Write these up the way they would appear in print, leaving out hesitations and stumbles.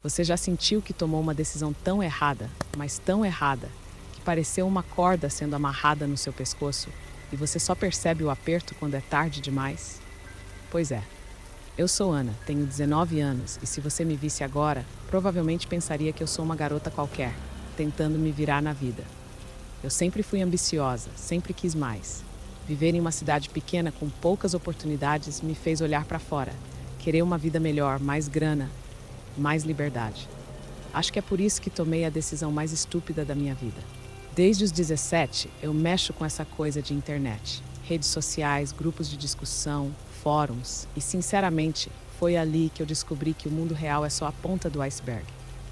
Você já sentiu que tomou uma decisão tão errada, mas tão errada, que pareceu uma corda sendo amarrada no seu pescoço e você só percebe o aperto quando é tarde demais? Pois é. Eu sou Ana, tenho 19 anos e se você me visse agora, provavelmente pensaria que eu sou uma garota qualquer, tentando me virar na vida. Eu sempre fui ambiciosa, sempre quis mais. Viver em uma cidade pequena com poucas oportunidades me fez olhar para fora, querer uma vida melhor, mais grana, mais liberdade. Acho que é por isso que tomei a decisão mais estúpida da minha vida. Desde os 17, eu mexo com essa coisa de internet, redes sociais, grupos de discussão, fóruns, e sinceramente, foi ali que eu descobri que o mundo real é só a ponta do iceberg.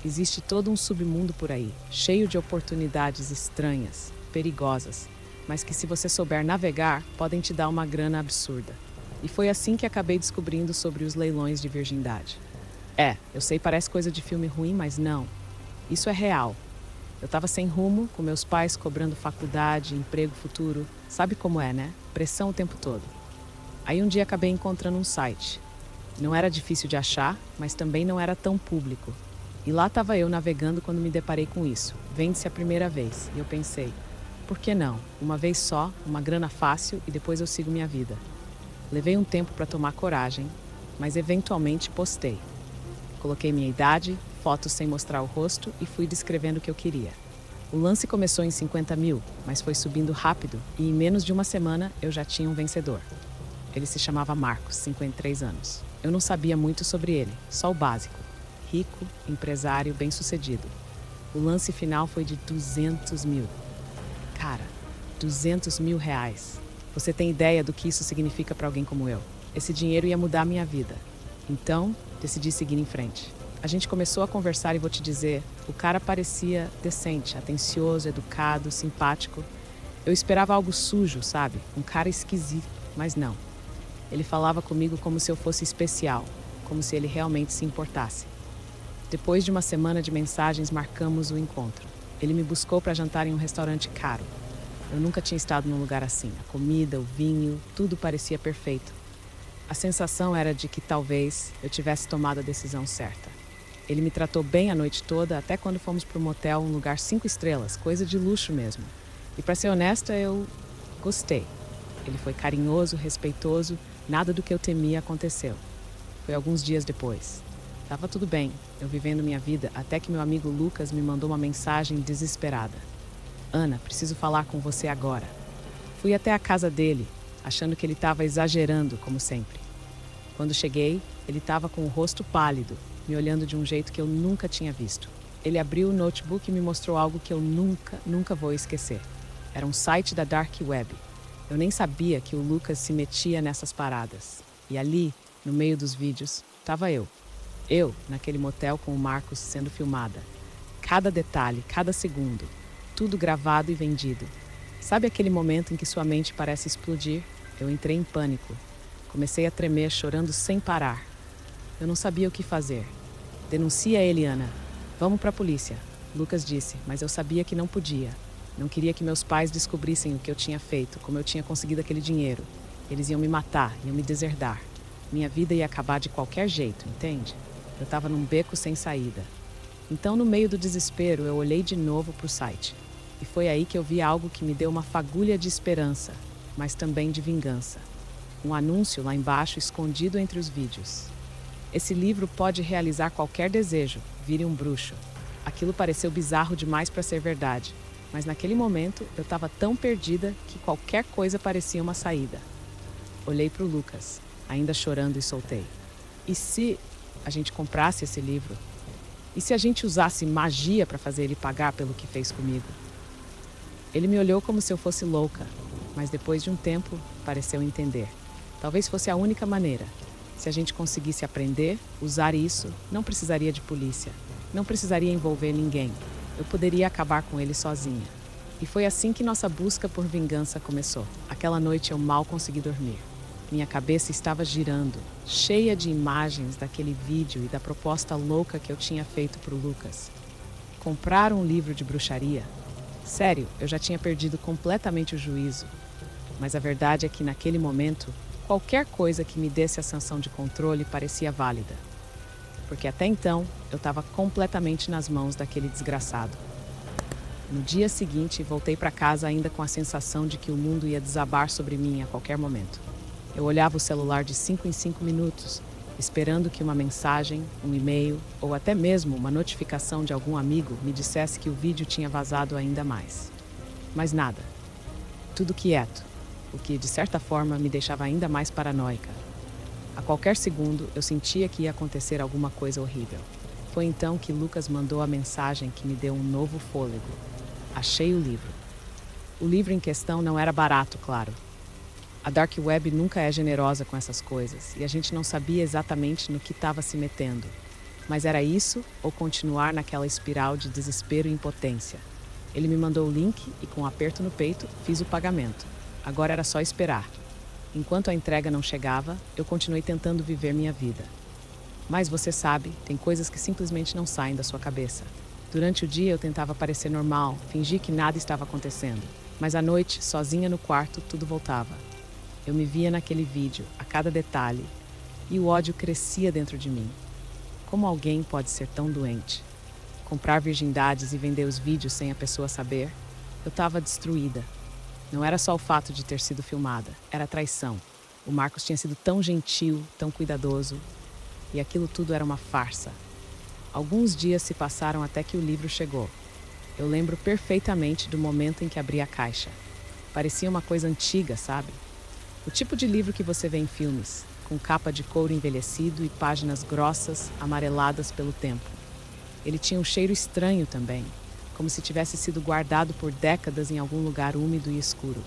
Existe todo um submundo por aí, cheio de oportunidades estranhas, perigosas, mas que se você souber navegar, podem te dar uma grana absurda. E foi assim que acabei descobrindo sobre os leilões de virgindade. Eu sei, parece coisa de filme ruim, mas não. Isso é real. Eu tava sem rumo, com meus pais cobrando faculdade, emprego futuro. Sabe como é, né? Pressão o tempo todo. Aí um dia acabei encontrando um site. Não era difícil de achar, mas também não era tão público. E lá estava eu navegando quando me deparei com isso. Vende-se a primeira vez. E eu pensei, por que não? Uma vez só, uma grana fácil e depois eu sigo minha vida. Levei um tempo para tomar coragem, mas eventualmente postei. Coloquei minha idade, fotos sem mostrar o rosto e fui descrevendo o que eu queria. O lance começou em 50 mil, mas foi subindo rápido e em menos de uma semana eu já tinha um vencedor. Ele se chamava Marcos, 53 anos. Eu não sabia muito sobre ele, só o básico. Rico, empresário, bem-sucedido. O lance final foi de 200 mil. Cara, 200 mil reais. Você tem ideia do que isso significa para alguém como eu? Esse dinheiro ia mudar a minha vida. Então, decidi seguir em frente. A gente começou a conversar e vou te dizer, o cara parecia decente, atencioso, educado, simpático. Eu esperava algo sujo, sabe? Um cara esquisito, mas não. Ele falava comigo como se eu fosse especial, como se ele realmente se importasse. Depois de uma semana de mensagens, marcamos o encontro. Ele me buscou para jantar em um restaurante caro. Eu nunca tinha estado num lugar assim. A comida, o vinho, tudo parecia perfeito. A sensação era de que talvez eu tivesse tomado a decisão certa. Ele me tratou bem a noite toda, até quando fomos para um motel, um lugar 5 estrelas, coisa de luxo mesmo. E para ser honesta, eu gostei. Ele foi carinhoso, respeitoso, nada do que eu temia aconteceu. Foi alguns dias depois. Tava tudo bem, eu vivendo minha vida, até que meu amigo Lucas me mandou uma mensagem desesperada. Ana, preciso falar com você agora. Fui até a casa dele, achando que ele estava exagerando, como sempre. Quando cheguei, ele estava com o rosto pálido, me olhando de um jeito que eu nunca tinha visto. Ele abriu o notebook e me mostrou algo que eu nunca vou esquecer. Era um site da Dark Web. Eu nem sabia que o Lucas se metia nessas paradas. E ali, no meio dos vídeos, estava eu. Eu, naquele motel com o Marcos sendo filmada. Cada detalhe, cada segundo. Tudo gravado e vendido. Sabe aquele momento em que sua mente parece explodir? Eu entrei em pânico. Comecei a tremer, chorando sem parar. Eu não sabia o que fazer. Denuncia ele, Ana. Vamos para a polícia. Lucas disse, mas eu sabia que não podia. Não queria que meus pais descobrissem o que eu tinha feito, como eu tinha conseguido aquele dinheiro. Eles iam me matar, iam me deserdar. Minha vida ia acabar de qualquer jeito, entende? Eu estava num beco sem saída. Então, no meio do desespero, eu olhei de novo para o site. E foi aí que eu vi algo que me deu uma fagulha de esperança, mas também de vingança. Um anúncio lá embaixo, escondido entre os vídeos. Esse livro pode realizar qualquer desejo, vire um bruxo. Aquilo pareceu bizarro demais para ser verdade, mas naquele momento eu estava tão perdida que qualquer coisa parecia uma saída. Olhei para o Lucas, ainda chorando, e soltei. E se a gente comprasse esse livro? E se a gente usasse magia para fazer ele pagar pelo que fez comigo? Ele me olhou como se eu fosse louca, mas depois de um tempo, pareceu entender. Talvez fosse a única maneira. Se a gente conseguisse aprender, usar isso, não precisaria de polícia. Não precisaria envolver ninguém. Eu poderia acabar com ele sozinha. E foi assim que nossa busca por vingança começou. Aquela noite eu mal consegui dormir. Minha cabeça estava girando, cheia de imagens daquele vídeo e da proposta louca que eu tinha feito para o Lucas. Comprar um livro de bruxaria? Sério, eu já tinha perdido completamente o juízo. Mas a verdade é que naquele momento, qualquer coisa que me desse a sensação de controle parecia válida. porque até então eu estava completamente nas mãos daquele desgraçado. No dia seguinte, voltei para casa ainda com a sensação de que o mundo ia desabar sobre mim a qualquer momento. Eu olhava o celular de 5 em 5 minutos, esperando que uma mensagem, um e-mail ou até mesmo uma notificação de algum amigo me dissesse que o vídeo tinha vazado ainda mais. Mas nada. Tudo quieto, o que de certa forma me deixava ainda mais paranoica. A qualquer segundo eu sentia que ia acontecer alguma coisa horrível. Foi então que Lucas mandou a mensagem que me deu um novo fôlego. Achei o livro. O livro em questão não era barato, claro. A Dark Web nunca é generosa com essas coisas e a gente não sabia exatamente no que estava se metendo. Mas era isso ou continuar naquela espiral de desespero e impotência. Ele me mandou o link e, com um aperto no peito, fiz o pagamento. Agora era só esperar. Enquanto a entrega não chegava, eu continuei tentando viver minha vida. Mas você sabe, tem coisas que simplesmente não saem da sua cabeça. Durante o dia eu tentava parecer normal, fingir que nada estava acontecendo. Mas à noite, sozinha no quarto, tudo voltava. Eu me via naquele vídeo, a cada detalhe, e o ódio crescia dentro de mim. Como alguém pode ser tão doente? Comprar virgindades e vender os vídeos sem a pessoa saber? Eu estava destruída. Não era só o fato de ter sido filmada, era a traição. O Marcos tinha sido tão gentil, tão cuidadoso, e aquilo tudo era uma farsa. Alguns dias se passaram até que o livro chegou. Eu lembro perfeitamente do momento em que abri a caixa. Parecia uma coisa antiga, sabe? O tipo de livro que você vê em filmes, com capa de couro envelhecido e páginas grossas, amareladas pelo tempo. Ele tinha um cheiro estranho também, como se tivesse sido guardado por décadas em algum lugar úmido e escuro.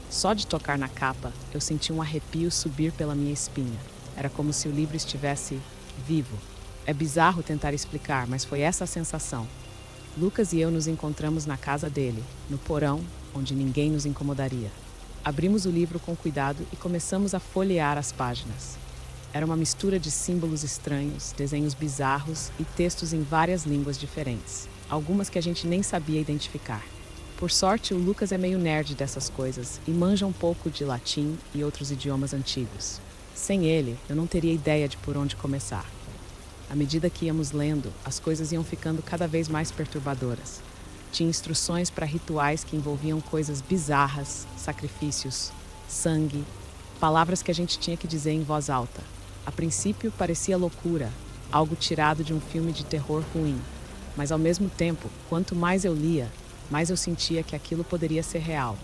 Só de tocar na capa, eu senti um arrepio subir pela minha espinha. Era como se o livro estivesse vivo. É bizarro tentar explicar, mas foi essa a sensação. Lucas e eu nos encontramos na casa dele, no porão, onde ninguém nos incomodaria. Abrimos o livro com cuidado e começamos a folhear as páginas. Era uma mistura de símbolos estranhos, desenhos bizarros e textos em várias línguas diferentes, algumas que a gente nem sabia identificar. Por sorte, o Lucas é meio nerd dessas coisas e manja um pouco de latim e outros idiomas antigos. Sem ele, eu não teria ideia de por onde começar. À medida que íamos lendo, as coisas iam ficando cada vez mais perturbadoras. Tinha instruções para rituais que envolviam coisas bizarras, sacrifícios, sangue, palavras que a gente tinha que dizer em voz alta. A princípio parecia loucura, algo tirado de um filme de terror ruim. Mas ao mesmo tempo, quanto mais eu lia, mais eu sentia que aquilo poderia ser real.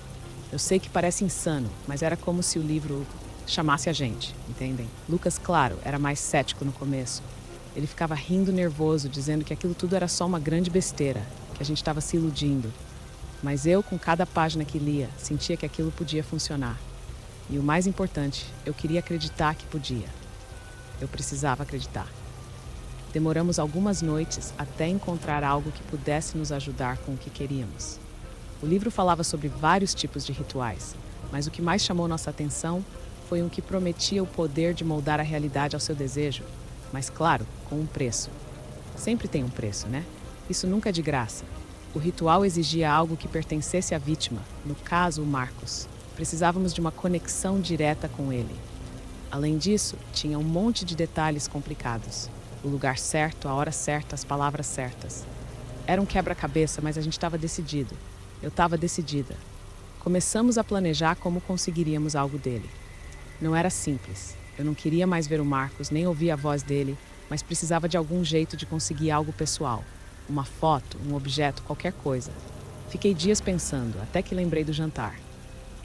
Eu sei que parece insano, mas era como se o livro chamasse a gente, entendem? Lucas, claro, era mais cético no começo. Ele ficava rindo nervoso, dizendo que aquilo tudo era só uma grande besteira, que a gente estava se iludindo. Mas eu, com cada página que lia, sentia que aquilo podia funcionar. E o mais importante, eu queria acreditar que podia. Eu precisava acreditar. Demoramos algumas noites até encontrar algo que pudesse nos ajudar com o que queríamos. O livro falava sobre vários tipos de rituais, mas o que mais chamou nossa atenção foi um que prometia o poder de moldar a realidade ao seu desejo, mas claro, com um preço. Sempre tem um preço, né? Isso nunca é de graça. O ritual exigia algo que pertencesse à vítima, no caso, o Marcos. Precisávamos de uma conexão direta com ele. Além disso, tinha um monte de detalhes complicados. O lugar certo, a hora certa, as palavras certas. Era um quebra-cabeça, mas a gente estava decidido. Eu estava decidida. Começamos a planejar como conseguiríamos algo dele. Não era simples. Eu não queria mais ver o Marcos, nem ouvir a voz dele, mas precisava de algum jeito de conseguir algo pessoal. Uma foto, um objeto, qualquer coisa. Fiquei dias pensando, até que lembrei do jantar.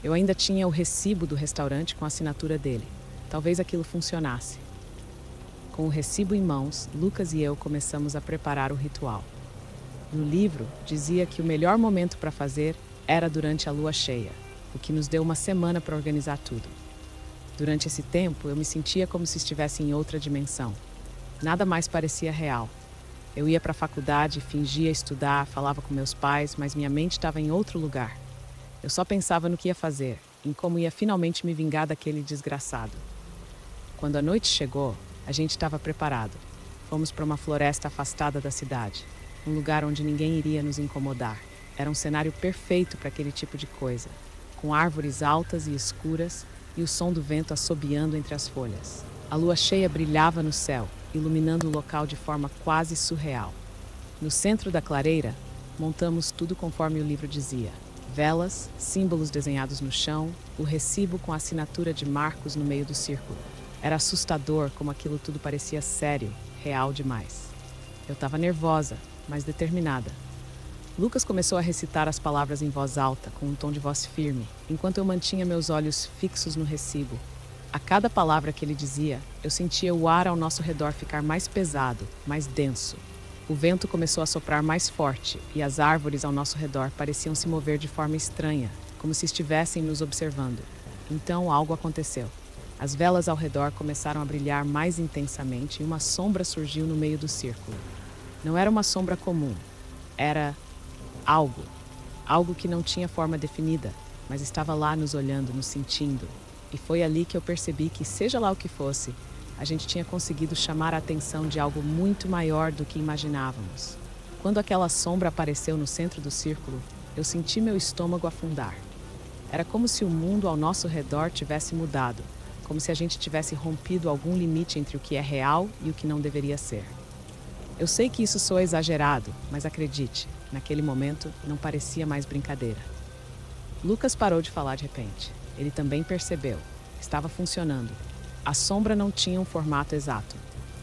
Eu ainda tinha o recibo do restaurante com a assinatura dele. Talvez aquilo funcionasse. Com o recibo em mãos, Lucas e eu começamos a preparar o ritual. No livro, dizia que o melhor momento para fazer era durante a lua cheia, o que nos deu uma semana para organizar tudo. Durante esse tempo, eu me sentia como se estivesse em outra dimensão. Nada mais parecia real. Eu ia para a faculdade, fingia estudar, falava com meus pais, mas minha mente estava em outro lugar. Eu só pensava no que ia fazer, em como ia finalmente me vingar daquele desgraçado. Quando a noite chegou, a gente estava preparado. Fomos para uma floresta afastada da cidade, um lugar onde ninguém iria nos incomodar. Era um cenário perfeito para aquele tipo de coisa, com árvores altas e escuras e o som do vento assobiando entre as folhas. A lua cheia brilhava no céu, iluminando o local de forma quase surreal. No centro da clareira, montamos tudo conforme o livro dizia. Velas, símbolos desenhados no chão, o recibo com a assinatura de Marcos no meio do círculo. Era assustador como aquilo tudo parecia sério, real demais. Eu estava nervosa, mas determinada. Lucas começou a recitar as palavras em voz alta, com um tom de voz firme, enquanto eu mantinha meus olhos fixos no recibo. A cada palavra que ele dizia, eu sentia o ar ao nosso redor ficar mais pesado, mais denso. O vento começou a soprar mais forte e as árvores ao nosso redor pareciam se mover de forma estranha, como se estivessem nos observando. Então algo aconteceu. As velas ao redor começaram a brilhar mais intensamente e uma sombra surgiu no meio do círculo. Não era uma sombra comum. Era algo. Algo que não tinha forma definida, mas estava lá nos olhando, nos sentindo. E foi ali que eu percebi que, seja lá o que fosse, a gente tinha conseguido chamar a atenção de algo muito maior do que imaginávamos. Quando aquela sombra apareceu no centro do círculo, eu senti meu estômago afundar. Era como se o mundo ao nosso redor tivesse mudado, como se a gente tivesse rompido algum limite entre o que é real e o que não deveria ser. Eu sei que isso soa exagerado, mas acredite, naquele momento não parecia mais brincadeira. Lucas parou de falar de repente. Ele também percebeu. Estava funcionando. A sombra não tinha um formato exato.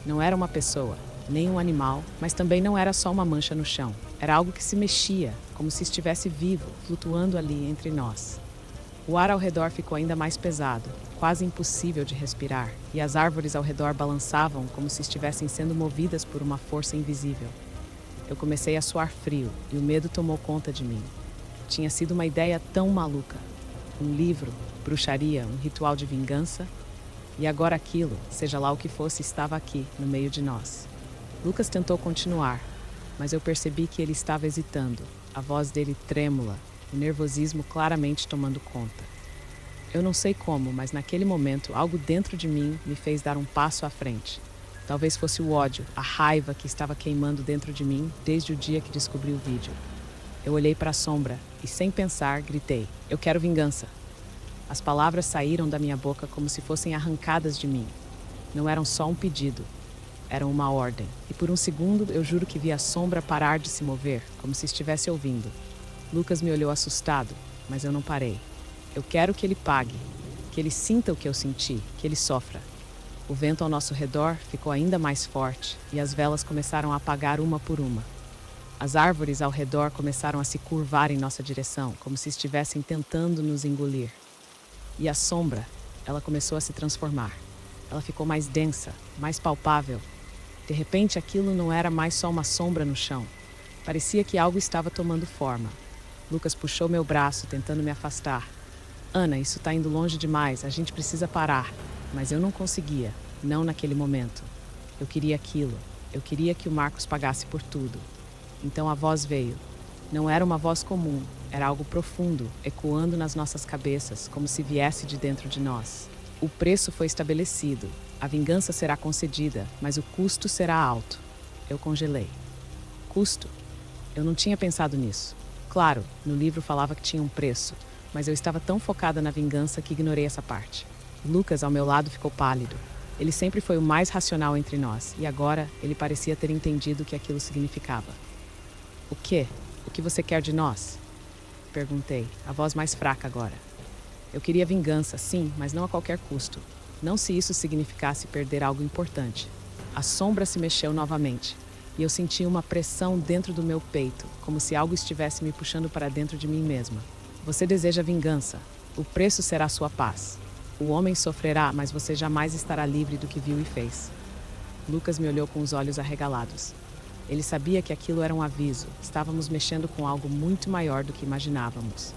Não era uma pessoa, nem um animal, mas também não era só uma mancha no chão. Era algo que se mexia, como se estivesse vivo, flutuando ali entre nós. O ar ao redor ficou ainda mais pesado, quase impossível de respirar, e as árvores ao redor balançavam como se estivessem sendo movidas por uma força invisível. Eu comecei a suar frio e o medo tomou conta de mim. Tinha sido uma ideia tão maluca. Um livro, bruxaria, um ritual de vingança. E agora aquilo, seja lá o que fosse, estava aqui, no meio de nós. Lucas tentou continuar, mas eu percebi que ele estava hesitando, a voz dele trêmula, o nervosismo claramente tomando conta. Eu não sei como, mas naquele momento, algo dentro de mim me fez dar um passo à frente. Talvez fosse o ódio, a raiva que estava queimando dentro de mim desde o dia que descobri o vídeo. Eu olhei para a sombra e, sem pensar, gritei: "Eu quero vingança!" As palavras saíram da minha boca como se fossem arrancadas de mim. Não eram só um pedido, eram uma ordem. E por um segundo eu juro que vi a sombra parar de se mover, como se estivesse ouvindo. Lucas me olhou assustado, mas eu não parei. Eu quero que ele pague, que ele sinta o que eu senti, que ele sofra. O vento ao nosso redor ficou ainda mais forte e as velas começaram a apagar uma por uma. As árvores ao redor começaram a se curvar em nossa direção, como se estivessem tentando nos engolir. E a sombra, ela começou a se transformar. Ela ficou mais densa, mais palpável. De repente, aquilo não era mais só uma sombra no chão. Parecia que algo estava tomando forma. Lucas puxou meu braço, tentando me afastar. "Ana, isso está indo longe demais, a gente precisa parar." Mas eu não conseguia, não naquele momento. Eu queria aquilo. Eu queria que o Marcos pagasse por tudo. Então a voz veio. Não era uma voz comum, era algo profundo, ecoando nas nossas cabeças, como se viesse de dentro de nós. O preço foi estabelecido, a vingança será concedida, mas o custo será alto. Eu congelei. Custo? Eu não tinha pensado nisso. Claro, no livro falava que tinha um preço, mas eu estava tão focada na vingança que ignorei essa parte. Lucas, ao meu lado, ficou pálido. Ele sempre foi o mais racional entre nós, e agora ele parecia ter entendido o que aquilo significava. "O quê? O que você quer de nós?" Perguntei, a voz mais fraca agora. Eu queria vingança, sim, mas não a qualquer custo. Não se isso significasse perder algo importante. A sombra se mexeu novamente, e eu senti uma pressão dentro do meu peito, como se algo estivesse me puxando para dentro de mim mesma. "Você deseja vingança. O preço será sua paz. O homem sofrerá, mas você jamais estará livre do que viu e fez." Lucas me olhou com os olhos arregalados. Ele sabia que aquilo era um aviso. Estávamos mexendo com algo muito maior do que imaginávamos.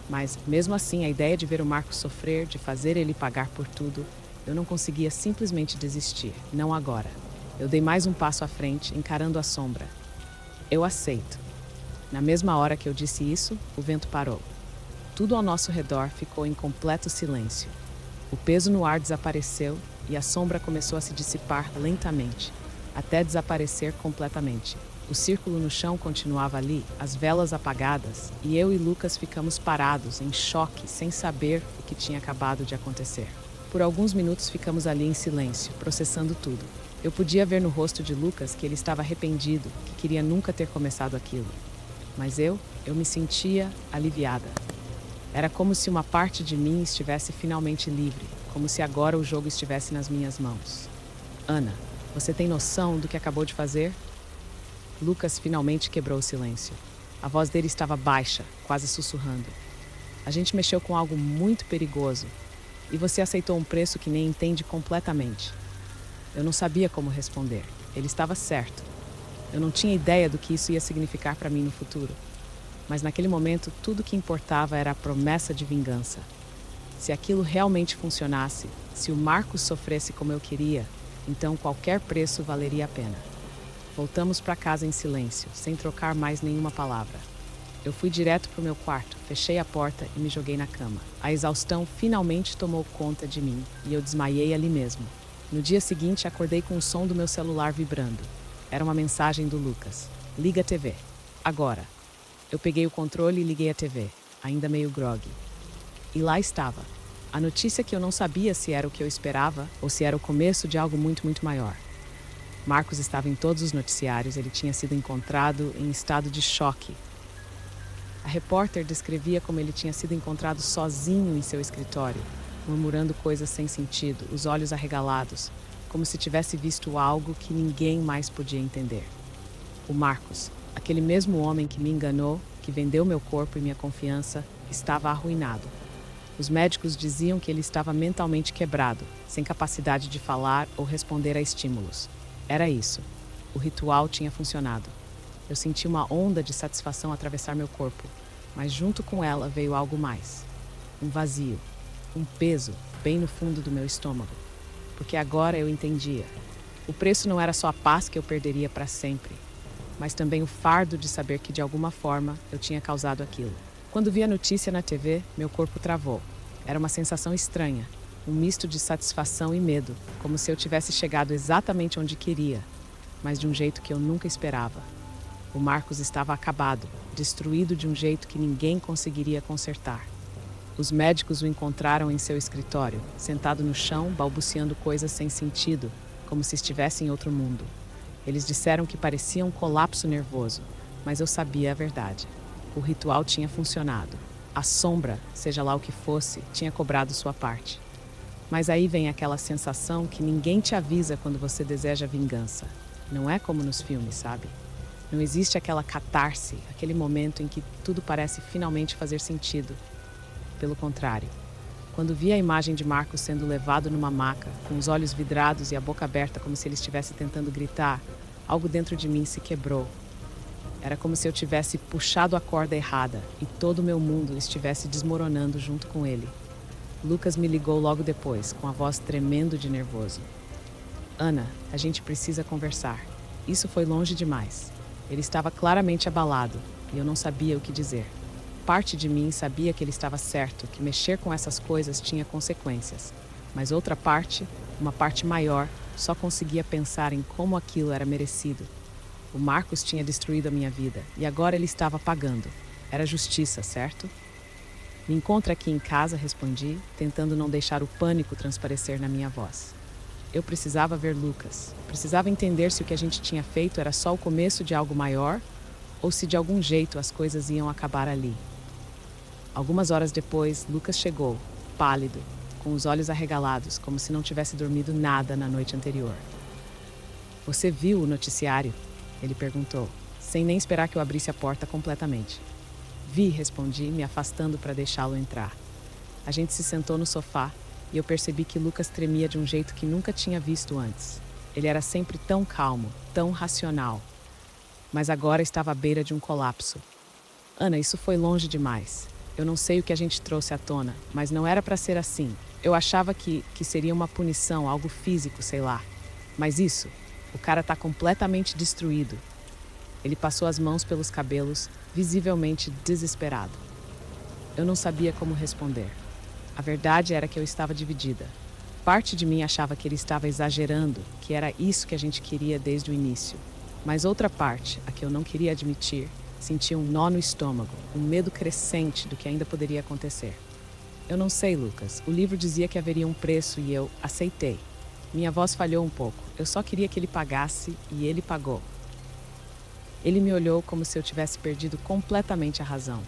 Mas, mesmo assim, a ideia de ver o Marcos sofrer, de fazer ele pagar por tudo, eu não conseguia simplesmente desistir. Não agora. Eu dei mais um passo à frente, encarando a sombra. "Eu aceito." Na mesma hora que eu disse isso, o vento parou. Tudo ao nosso redor ficou em completo silêncio. O peso no ar desapareceu e a sombra começou a se dissipar lentamente, até desaparecer completamente. O círculo no chão continuava ali, as velas apagadas, e eu e Lucas ficamos parados, em choque, sem saber o que tinha acabado de acontecer. Por alguns minutos ficamos ali em silêncio, processando tudo. Eu podia ver no rosto de Lucas que ele estava arrependido, que queria nunca ter começado aquilo. Mas eu me sentia aliviada. Era como se uma parte de mim estivesse finalmente livre, como se agora o jogo estivesse nas minhas mãos. Ana, você tem noção do que acabou de fazer? Lucas finalmente quebrou o silêncio. A voz dele estava baixa, quase sussurrando. A gente mexeu com algo muito perigoso. E você aceitou um preço que nem entende completamente. Eu não sabia como responder. Ele estava certo. Eu não tinha ideia do que isso ia significar para mim no futuro. Mas naquele momento, tudo que importava era a promessa de vingança. Se aquilo realmente funcionasse, se o Marcos sofresse como eu queria, então qualquer preço valeria a pena. Voltamos para casa em silêncio, sem trocar mais nenhuma palavra. Eu fui direto para o meu quarto, fechei a porta e me joguei na cama. A exaustão finalmente tomou conta de mim e eu desmaiei ali mesmo. No dia seguinte, acordei com o som do meu celular vibrando. Era uma mensagem do Lucas. Liga a TV. Agora. Eu peguei o controle e liguei a TV, ainda meio grogue. E lá estava. A notícia que eu não sabia se era o que eu esperava ou se era o começo de algo muito, muito maior. Marcos estava em todos os noticiários, ele tinha sido encontrado em estado de choque. A repórter descrevia como ele tinha sido encontrado sozinho em seu escritório, murmurando coisas sem sentido, os olhos arregalados, como se tivesse visto algo que ninguém mais podia entender. O Marcos, aquele mesmo homem que me enganou, que vendeu meu corpo e minha confiança, estava arruinado. Os médicos diziam que ele estava mentalmente quebrado, sem capacidade de falar ou responder a estímulos. Era isso. O ritual tinha funcionado. Eu senti uma onda de satisfação atravessar meu corpo, mas junto com ela veio algo mais. Um vazio, um peso bem no fundo do meu estômago. Porque agora eu entendia. O preço não era só a paz que eu perderia para sempre, mas também o fardo de saber que de alguma forma eu tinha causado aquilo. Quando vi a notícia na TV, meu corpo travou. Era uma sensação estranha, um misto de satisfação e medo, como se eu tivesse chegado exatamente onde queria, mas de um jeito que eu nunca esperava. O Marcos estava acabado, destruído de um jeito que ninguém conseguiria consertar. Os médicos o encontraram em seu escritório, sentado no chão, balbuciando coisas sem sentido, como se estivesse em outro mundo. Eles disseram que parecia um colapso nervoso, mas eu sabia a verdade. O ritual tinha funcionado. A sombra, seja lá o que fosse, tinha cobrado sua parte. Mas aí vem aquela sensação que ninguém te avisa quando você deseja vingança. Não é como nos filmes, sabe? Não existe aquela catarse, aquele momento em que tudo parece finalmente fazer sentido. Pelo contrário, quando vi a imagem de Marcos sendo levado numa maca, com os olhos vidrados e a boca aberta como se ele estivesse tentando gritar, algo dentro de mim se quebrou. Era como se eu tivesse puxado a corda errada e todo o meu mundo estivesse desmoronando junto com ele. Lucas me ligou logo depois, com a voz tremendo de nervoso. Ana, a gente precisa conversar. Isso foi longe demais. Ele estava claramente abalado e eu não sabia o que dizer. Parte de mim sabia que ele estava certo, que mexer com essas coisas tinha consequências. Mas outra parte, uma parte maior, só conseguia pensar em como aquilo era merecido. O Marcos tinha destruído a minha vida e agora ele estava pagando. Era justiça, certo? Me encontra aqui em casa, respondi, tentando não deixar o pânico transparecer na minha voz. Eu precisava ver Lucas. Precisava entender se o que a gente tinha feito era só o começo de algo maior ou se de algum jeito as coisas iam acabar ali. Algumas horas depois, Lucas chegou, pálido, com os olhos arregalados, como se não tivesse dormido nada na noite anterior. Você viu o noticiário? Ele perguntou, sem nem esperar que eu abrisse a porta completamente. Vi, respondi, me afastando para deixá-lo entrar. A gente se sentou no sofá e eu percebi que Lucas tremia de um jeito que nunca tinha visto antes. Ele era sempre tão calmo, tão racional. Mas agora estava à beira de um colapso. Ana, isso foi longe demais. Eu não sei o que a gente trouxe à tona, mas não era para ser assim. Eu achava que seria uma punição, algo físico, sei lá. Mas isso, o cara tá completamente destruído. Ele passou as mãos pelos cabelos, visivelmente desesperado. Eu não sabia como responder. A verdade era que eu estava dividida. Parte de mim achava que ele estava exagerando, que era isso que a gente queria desde o início. Mas outra parte, a que eu não queria admitir, sentia um nó no estômago, um medo crescente do que ainda poderia acontecer. Eu não sei, Lucas. O livro dizia que haveria um preço e eu aceitei. Minha voz falhou um pouco. Eu só queria que ele pagasse e ele pagou. Ele me olhou como se eu tivesse perdido completamente a razão.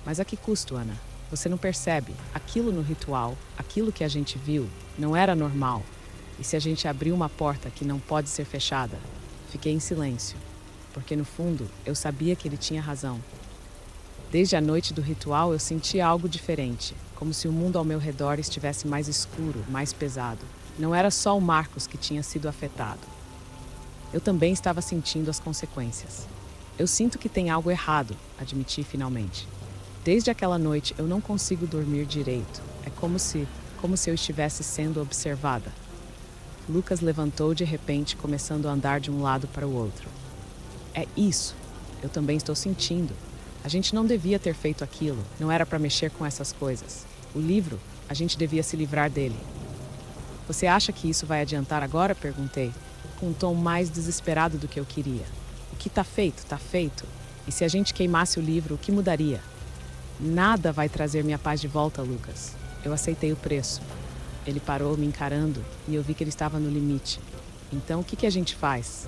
Mas a que custo, Ana? Você não percebe? Aquilo no ritual, aquilo que a gente viu, não era normal. E se a gente abriu uma porta que não pode ser fechada? Fiquei em silêncio, porque no fundo eu sabia que ele tinha razão. Desde a noite do ritual eu sentia algo diferente, como se o mundo ao meu redor estivesse mais escuro, mais pesado. Não era só o Marcos que tinha sido afetado. Eu também estava sentindo as consequências. Eu sinto que tem algo errado, admiti finalmente. Desde aquela noite eu não consigo dormir direito. É como se eu estivesse sendo observada. Lucas levantou de repente, começando a andar de um lado para o outro. É isso. Eu também estou sentindo. A gente não devia ter feito aquilo. Não era para mexer com essas coisas. O livro, a gente devia se livrar dele. Você acha que isso vai adiantar agora? Perguntei, com um tom mais desesperado do que eu queria. O que está feito, está feito. E se a gente queimasse o livro, o que mudaria? Nada vai trazer minha paz de volta, Lucas. Eu aceitei o preço. Ele parou me encarando e eu vi que ele estava no limite. Então, o que a gente faz?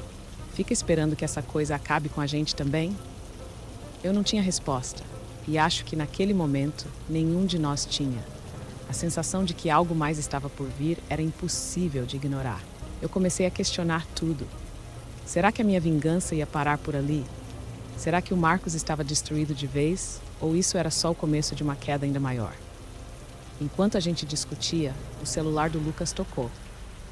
Fica esperando que essa coisa acabe com a gente também? Eu não tinha resposta. E acho que naquele momento, nenhum de nós tinha. A sensação de que algo mais estava por vir era impossível de ignorar. Eu comecei a questionar tudo. Será que a minha vingança ia parar por ali? Será que o Marcos estava destruído de vez? Ou isso era só o começo de uma queda ainda maior? Enquanto a gente discutia, o celular do Lucas tocou.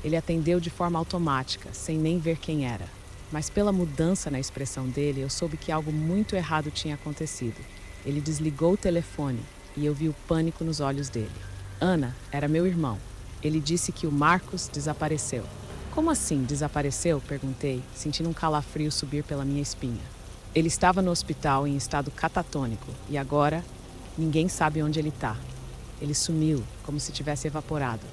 Ele atendeu de forma automática, sem nem ver quem era. Mas pela mudança na expressão dele, eu soube que algo muito errado tinha acontecido. Ele desligou o telefone e eu vi o pânico nos olhos dele. Ana era meu irmão. Ele disse que o Marcos desapareceu. Como assim desapareceu? Perguntei, sentindo um calafrio subir pela minha espinha. Ele estava no hospital em estado catatônico e agora ninguém sabe onde ele está. Ele sumiu, como se tivesse evaporado.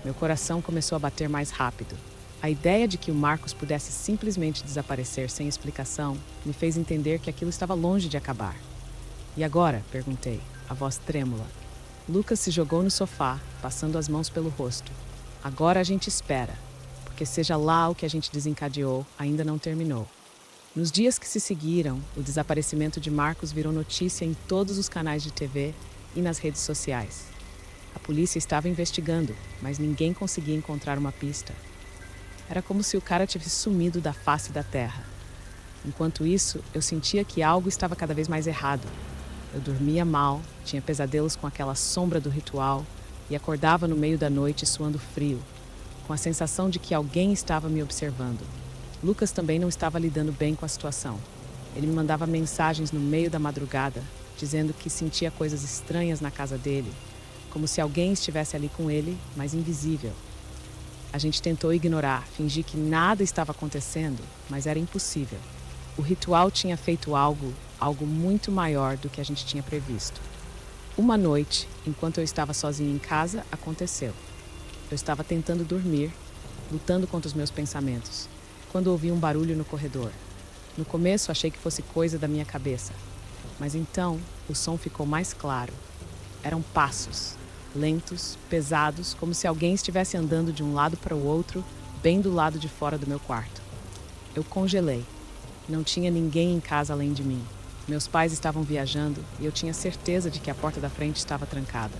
Meu coração começou a bater mais rápido. A ideia de que o Marcos pudesse simplesmente desaparecer sem explicação me fez entender que aquilo estava longe de acabar. E agora? Perguntei, a voz trêmula. Lucas se jogou no sofá, passando as mãos pelo rosto. Agora a gente espera, porque seja lá o que a gente desencadeou, ainda não terminou. Nos dias que se seguiram, o desaparecimento de Marcos virou notícia em todos os canais de TV e nas redes sociais. A polícia estava investigando, mas ninguém conseguia encontrar uma pista. Era como se o cara tivesse sumido da face da terra. Enquanto isso, eu sentia que algo estava cada vez mais errado. Eu dormia mal, tinha pesadelos com aquela sombra do ritual e acordava no meio da noite suando frio, com a sensação de que alguém estava me observando. Lucas também não estava lidando bem com a situação. Ele me mandava mensagens no meio da madrugada, dizendo que sentia coisas estranhas na casa dele, como se alguém estivesse ali com ele, mas invisível. A gente tentou ignorar, fingir que nada estava acontecendo, mas era impossível. O ritual tinha feito algo muito maior do que a gente tinha previsto. Uma noite, enquanto eu estava sozinha em casa, aconteceu. Eu estava tentando dormir, lutando contra os meus pensamentos, quando ouvi um barulho no corredor. No começo, achei que fosse coisa da minha cabeça, mas então o som ficou mais claro. Eram passos, lentos, pesados, como se alguém estivesse andando de um lado para o outro, bem do lado de fora do meu quarto. Eu congelei. Não tinha ninguém em casa além de mim. Meus pais estavam viajando e eu tinha certeza de que a porta da frente estava trancada.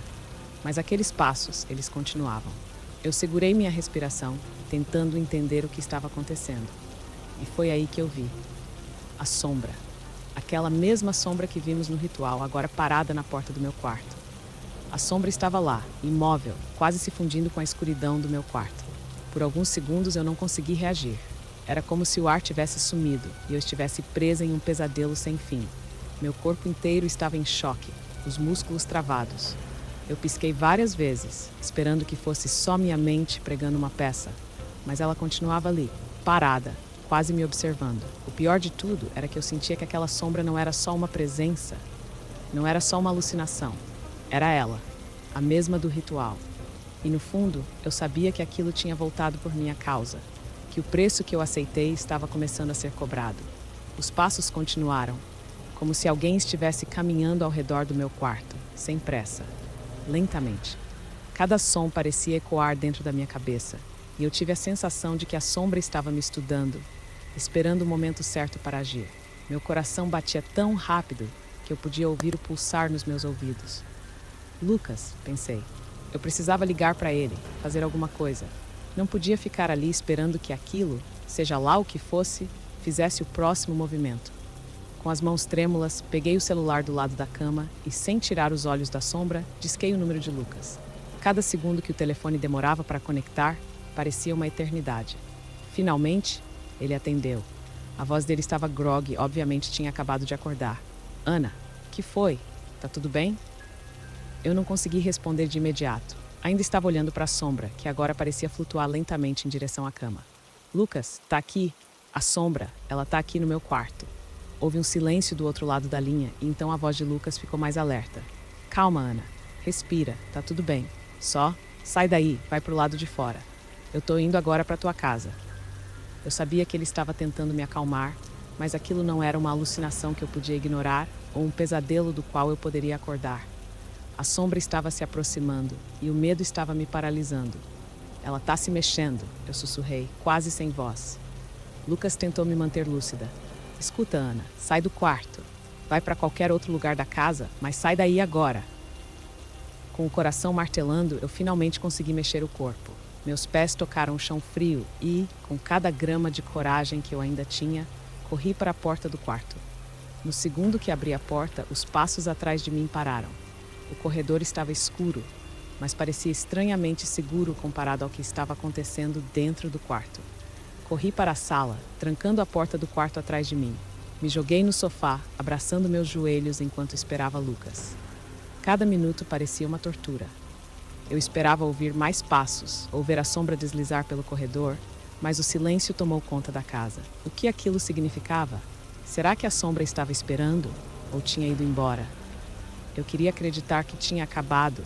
Mas aqueles passos, eles continuavam. Eu segurei minha respiração, tentando entender o que estava acontecendo. E foi aí que eu vi. A sombra. Aquela mesma sombra que vimos no ritual, agora parada na porta do meu quarto. A sombra estava lá, imóvel, quase se fundindo com a escuridão do meu quarto. Por alguns segundos eu não consegui reagir. Era como se o ar tivesse sumido e eu estivesse presa em um pesadelo sem fim. Meu corpo inteiro estava em choque, os músculos travados. Eu pisquei várias vezes, esperando que fosse só minha mente pregando uma peça. Mas ela continuava ali, parada, quase me observando. O pior de tudo era que eu sentia que aquela sombra não era só uma presença, não era só uma alucinação. Era ela, a mesma do ritual. E no fundo, eu sabia que aquilo tinha voltado por minha causa, que o preço que eu aceitei estava começando a ser cobrado. Os passos continuaram, como se alguém estivesse caminhando ao redor do meu quarto, sem pressa. lentamente. Cada som parecia ecoar dentro da minha cabeça, e eu tive a sensação de que a sombra estava me estudando, esperando o momento certo para agir. Meu coração batia tão rápido que eu podia ouvir o pulsar nos meus ouvidos. Lucas, pensei. Eu precisava ligar para ele, fazer alguma coisa. Não podia ficar ali esperando que aquilo, seja lá o que fosse, fizesse o próximo movimento. Com as mãos trêmulas, peguei o celular do lado da cama e, sem tirar os olhos da sombra, disquei o número de Lucas. Cada segundo que o telefone demorava para conectar, parecia uma eternidade. Finalmente, ele atendeu. A voz dele estava grogue, obviamente tinha acabado de acordar. Ana, que foi? Tá tudo bem? Eu não consegui responder de imediato. Ainda estava olhando para a sombra, que agora parecia flutuar lentamente em direção à cama. Lucas, tá aqui. A sombra, ela tá aqui no meu quarto. Houve um silêncio do outro lado da linha e então a voz de Lucas ficou mais alerta. Calma, Ana. Respira, tá tudo bem. Só, sai daí, vai pro lado de fora. Eu tô indo agora para tua casa. Eu sabia que ele estava tentando me acalmar, mas aquilo não era uma alucinação que eu podia ignorar ou um pesadelo do qual eu poderia acordar. A sombra estava se aproximando e o medo estava me paralisando. Ela tá se mexendo, eu sussurrei, quase sem voz. Lucas tentou me manter lúcida. Escuta, Ana, sai do quarto. Vai para qualquer outro lugar da casa, mas sai daí agora. Com o coração martelando, eu finalmente consegui mexer o corpo. Meus pés tocaram o chão frio e, com cada grama de coragem que eu ainda tinha, corri para a porta do quarto. No segundo que abri a porta, os passos atrás de mim pararam. O corredor estava escuro, mas parecia estranhamente seguro comparado ao que estava acontecendo dentro do quarto. Corri para a sala, trancando a porta do quarto atrás de mim. Me joguei no sofá, abraçando meus joelhos enquanto esperava Lucas. Cada minuto parecia uma tortura. Eu esperava ouvir mais passos ou ver a sombra deslizar pelo corredor, mas o silêncio tomou conta da casa. O que aquilo significava? Será que a sombra estava esperando ou tinha ido embora? Eu queria acreditar que tinha acabado,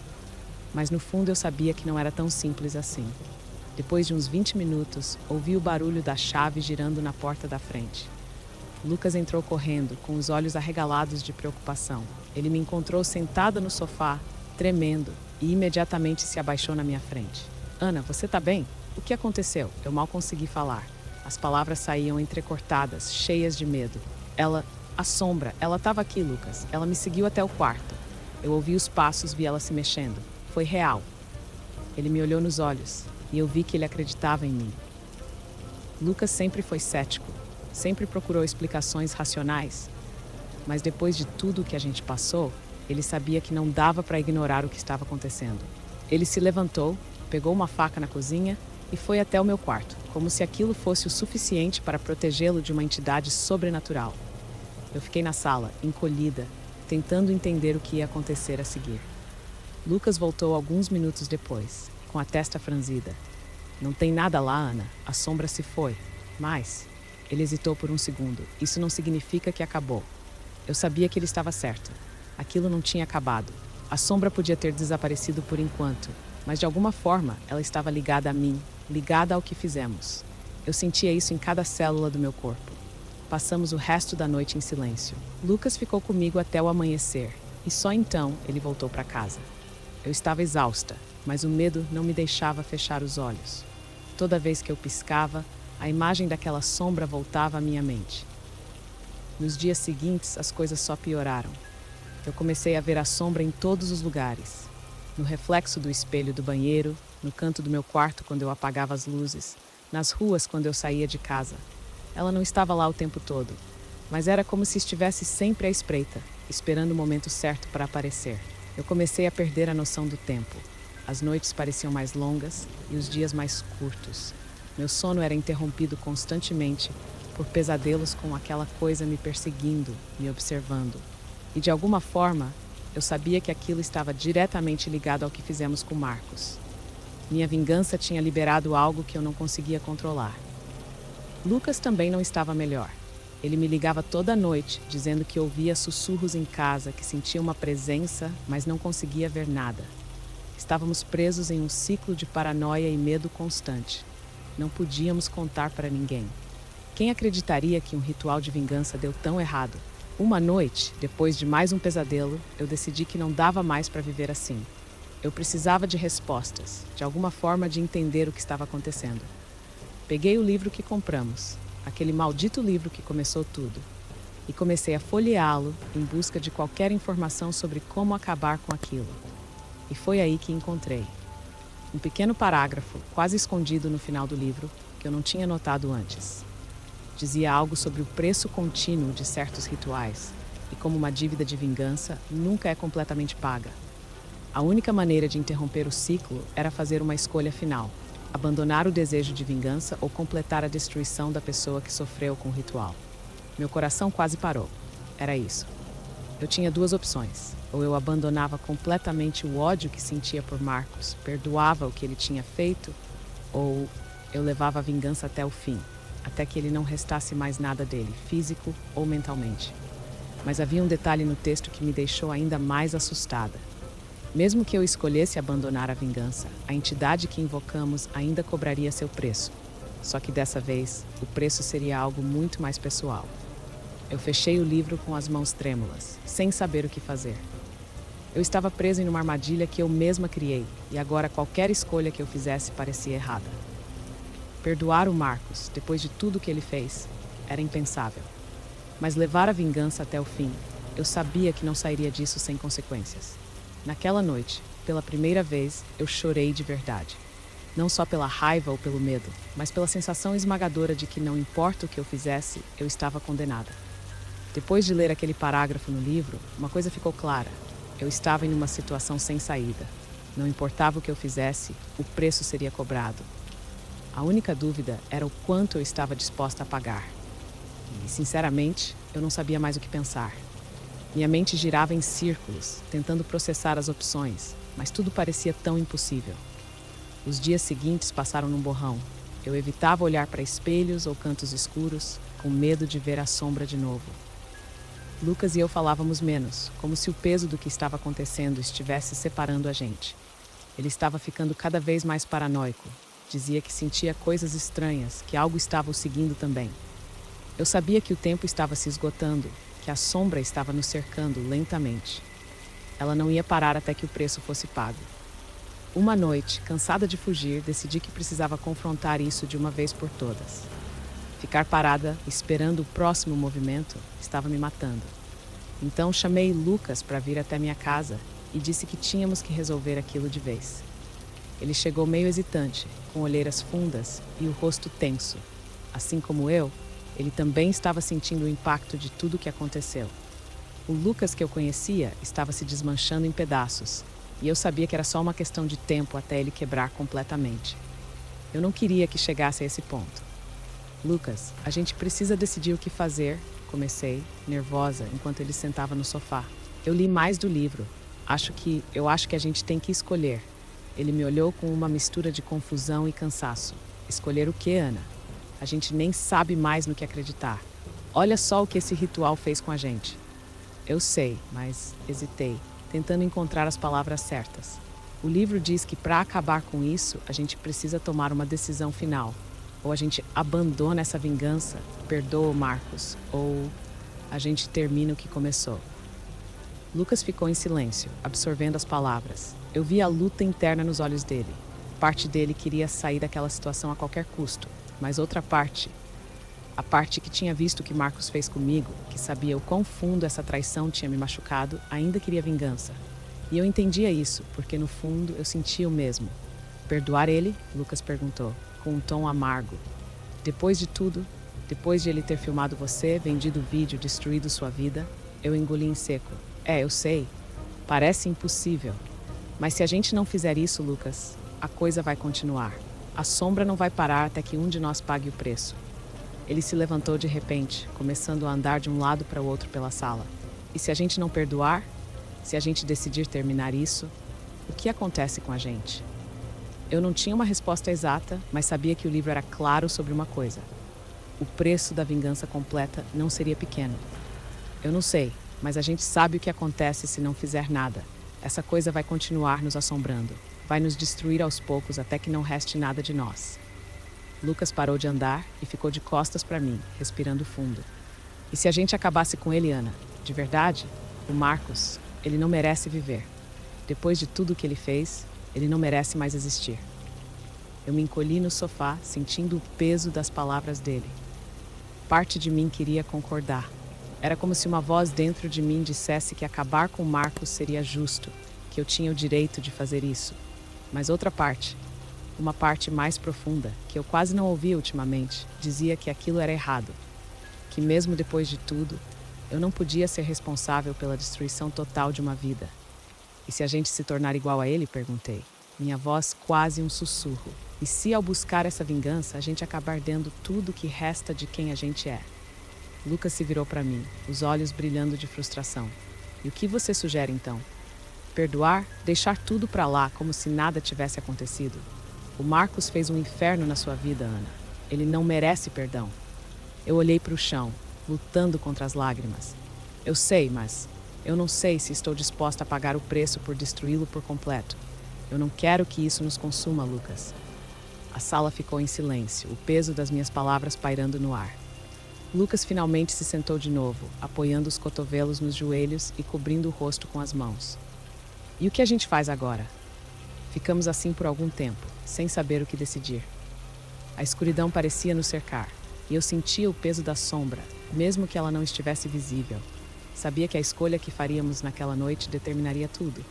mas no fundo eu sabia que não era tão simples assim. Depois de uns 20 minutos, ouvi o barulho da chave girando na porta da frente. Lucas entrou correndo, com os olhos arregalados de preocupação. Ele me encontrou sentada no sofá, tremendo, e imediatamente se abaixou na minha frente. Ana, você tá bem? O que aconteceu? Eu mal consegui falar. As palavras saíam entrecortadas, cheias de medo. A sombra, ela estava aqui, Lucas. Ela me seguiu até o quarto. Eu ouvi os passos, vi ela se mexendo. Foi real. Ele me olhou nos olhos e eu vi que ele acreditava em mim. Lucas sempre foi cético, sempre procurou explicações racionais. Mas depois de tudo o que a gente passou, ele sabia que não dava para ignorar o que estava acontecendo. Ele se levantou, pegou uma faca na cozinha e foi até o meu quarto, como se aquilo fosse o suficiente para protegê-lo de uma entidade sobrenatural. Eu fiquei na sala, encolhida, tentando entender o que ia acontecer a seguir. Lucas voltou alguns minutos depois, com a testa franzida. Não tem nada lá, Ana. A sombra se foi. Mas... Ele hesitou por um segundo. Isso não significa que acabou. Eu sabia que ele estava certo. Aquilo não tinha acabado. A sombra podia ter desaparecido por enquanto, mas de alguma forma ela estava ligada a mim, ligada ao que fizemos. Eu sentia isso em cada célula do meu corpo. Passamos o resto da noite em silêncio. Lucas ficou comigo até o amanhecer, e só então ele voltou para casa. Eu estava exausta, mas o medo não me deixava fechar os olhos. Toda vez que eu piscava, a imagem daquela sombra voltava à minha mente. Nos dias seguintes, as coisas só pioraram. Eu comecei a ver a sombra em todos os lugares. No reflexo do espelho do banheiro, no canto do meu quarto quando eu apagava as luzes, nas ruas quando eu saía de casa. Ela não estava lá o tempo todo, mas era como se estivesse sempre à espreita, esperando o momento certo para aparecer. Eu comecei a perder a noção do tempo. As noites pareciam mais longas e os dias mais curtos. Meu sono era interrompido constantemente por pesadelos com aquela coisa me perseguindo, me observando. E de alguma forma, eu sabia que aquilo estava diretamente ligado ao que fizemos com Marcos. Minha vingança tinha liberado algo que eu não conseguia controlar. Lucas também não estava melhor. Ele me ligava toda noite, dizendo que ouvia sussurros em casa, que sentia uma presença, mas não conseguia ver nada. Estávamos presos em um ciclo de paranoia e medo constante. Não podíamos contar para ninguém. Quem acreditaria que um ritual de vingança deu tão errado? Uma noite, depois de mais um pesadelo, eu decidi que não dava mais para viver assim. Eu precisava de respostas, de alguma forma de entender o que estava acontecendo. Peguei o livro que compramos, aquele maldito livro que começou tudo, e comecei a folheá-lo em busca de qualquer informação sobre como acabar com aquilo. E foi aí que encontrei um pequeno parágrafo, quase escondido no final do livro, que eu não tinha notado antes. Dizia algo sobre o preço contínuo de certos rituais e como uma dívida de vingança nunca é completamente paga. A única maneira de interromper o ciclo era fazer uma escolha final: abandonar o desejo de vingança ou completar a destruição da pessoa que sofreu com o ritual. Meu coração quase parou. Era isso. Eu tinha duas opções: ou eu abandonava completamente o ódio que sentia por Marcos, perdoava o que ele tinha feito, ou eu levava a vingança até o fim, até que ele não restasse mais nada dele, físico ou mentalmente. Mas havia um detalhe no texto que me deixou ainda mais assustada. Mesmo que eu escolhesse abandonar a vingança, a entidade que invocamos ainda cobraria seu preço. Só que dessa vez, o preço seria algo muito mais pessoal. Eu fechei o livro com as mãos trêmulas, sem saber o que fazer. Eu estava preso em uma armadilha que eu mesma criei, e agora qualquer escolha que eu fizesse parecia errada. Perdoar o Marcos, depois de tudo que ele fez, era impensável. Mas levar a vingança até o fim, eu sabia que não sairia disso sem consequências. Naquela noite, pela primeira vez, eu chorei de verdade. Não só pela raiva ou pelo medo, mas pela sensação esmagadora de que não importa o que eu fizesse, eu estava condenada. Depois de ler aquele parágrafo no livro, uma coisa ficou clara: eu estava em uma situação sem saída. Não importava o que eu fizesse, o preço seria cobrado. A única dúvida era o quanto eu estava disposta a pagar. E, sinceramente, eu não sabia mais o que pensar. Minha mente girava em círculos, tentando processar as opções, mas tudo parecia tão impossível. Os dias seguintes passaram num borrão. Eu evitava olhar para espelhos ou cantos escuros, com medo de ver a sombra de novo. Lucas e eu falávamos menos, como se o peso do que estava acontecendo estivesse separando a gente. Ele estava ficando cada vez mais paranoico. Dizia que sentia coisas estranhas, que algo estava o seguindo também. Eu sabia que o tempo estava se esgotando, que a sombra estava nos cercando lentamente. Ela não ia parar até que o preço fosse pago. Uma noite, cansada de fugir, decidi que precisava confrontar isso de uma vez por todas. Ficar parada, esperando o próximo movimento, estava me matando. Então chamei Lucas para vir até minha casa e disse que tínhamos que resolver aquilo de vez. Ele chegou meio hesitante, com olheiras fundas e o rosto tenso. Assim como eu, ele também estava sentindo o impacto de tudo o que aconteceu. O Lucas que eu conhecia estava se desmanchando em pedaços, e eu sabia que era só uma questão de tempo até ele quebrar completamente. Eu não queria que chegasse a esse ponto. Lucas, a gente precisa decidir o que fazer, comecei, nervosa, enquanto ele sentava no sofá. Eu li mais do livro. Eu acho que a gente tem que escolher. Ele me olhou com uma mistura de confusão e cansaço. Escolher o quê, Ana? A gente nem sabe mais no que acreditar. Olha só o que esse ritual fez com a gente. Eu sei, mas hesitei, tentando encontrar as palavras certas. O livro diz que para acabar com isso, a gente precisa tomar uma decisão final. Ou a gente abandona essa vingança, perdoa o Marcos, ou a gente termina o que começou. Lucas ficou em silêncio, absorvendo as palavras. Eu via a luta interna nos olhos dele. Parte dele queria sair daquela situação a qualquer custo, mas outra parte, a parte que tinha visto o que Marcos fez comigo, que sabia o quão fundo essa traição tinha me machucado, ainda queria vingança. E eu entendia isso, porque no fundo eu sentia o mesmo. Perdoar ele? Lucas perguntou, com um tom amargo. Depois de tudo, depois de ele ter filmado você, vendido o vídeo, destruído sua vida, eu engoli em seco. Eu sei. Parece impossível. Mas se a gente não fizer isso, Lucas, a coisa vai continuar. A sombra não vai parar até que um de nós pague o preço. Ele se levantou de repente, começando a andar de um lado para o outro pela sala. E se a gente não perdoar? Se a gente decidir terminar isso, o que acontece com a gente? Eu não tinha uma resposta exata, mas sabia que o livro era claro sobre uma coisa. O preço da vingança completa não seria pequeno. Eu não sei, mas a gente sabe o que acontece se não fizer nada. Essa coisa vai continuar nos assombrando. Vai nos destruir aos poucos até que não reste nada de nós. Lucas parou de andar e ficou de costas para mim, respirando fundo. E se a gente acabasse com ele, Ana? De verdade? O Marcos, ele não merece viver. Depois de tudo o que ele fez, ele não merece mais existir. Eu me encolhi no sofá, sentindo o peso das palavras dele. Parte de mim queria concordar. Era como se uma voz dentro de mim dissesse que acabar com Marcos seria justo, que eu tinha o direito de fazer isso. Mas outra parte, uma parte mais profunda, que eu quase não ouvia ultimamente, dizia que aquilo era errado. Que mesmo depois de tudo, eu não podia ser responsável pela destruição total de uma vida. E se a gente se tornar igual a ele? Perguntei. Minha voz quase um sussurro. E se ao buscar essa vingança, a gente acabar dando tudo o que resta de quem a gente é? Lucas se virou para mim, os olhos brilhando de frustração. E o que você sugere então? Perdoar? Deixar tudo para lá, como se nada tivesse acontecido? O Marcos fez um inferno na sua vida, Ana. Ele não merece perdão. Eu olhei para o chão, lutando contra as lágrimas. Eu sei, mas eu não sei se estou disposta a pagar o preço por destruí-lo por completo. Eu não quero que isso nos consuma, Lucas. A sala ficou em silêncio, o peso das minhas palavras pairando no ar. Lucas finalmente se sentou de novo, apoiando os cotovelos nos joelhos e cobrindo o rosto com as mãos. E o que a gente faz agora? Ficamos assim por algum tempo, sem saber o que decidir. A escuridão parecia nos cercar, e eu sentia o peso da sombra, mesmo que ela não estivesse visível. Sabia que a escolha que faríamos naquela noite determinaria tudo.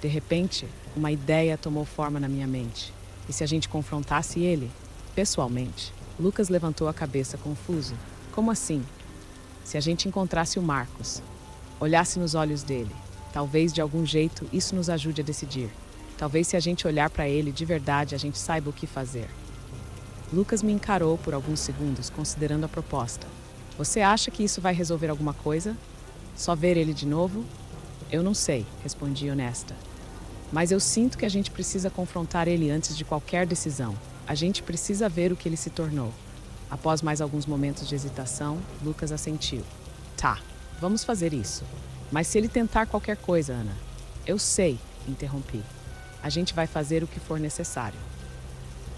De repente, uma ideia tomou forma na minha mente. E se a gente confrontasse ele, pessoalmente? Lucas levantou a cabeça confuso. Como assim? Se a gente encontrasse o Marcos, olhasse nos olhos dele, talvez de algum jeito isso nos ajude a decidir. Talvez se a gente olhar para ele de verdade, a gente saiba o que fazer. Lucas me encarou por alguns segundos, considerando a proposta. Você acha que isso vai resolver alguma coisa? Só ver ele de novo? Eu não sei, respondi honesta. Mas eu sinto que a gente precisa confrontar ele antes de qualquer decisão. A gente precisa ver o que ele se tornou. Após mais alguns momentos de hesitação, Lucas assentiu. Tá, vamos fazer isso. Mas se ele tentar qualquer coisa, Ana? Eu sei, interrompi. A gente vai fazer o que for necessário.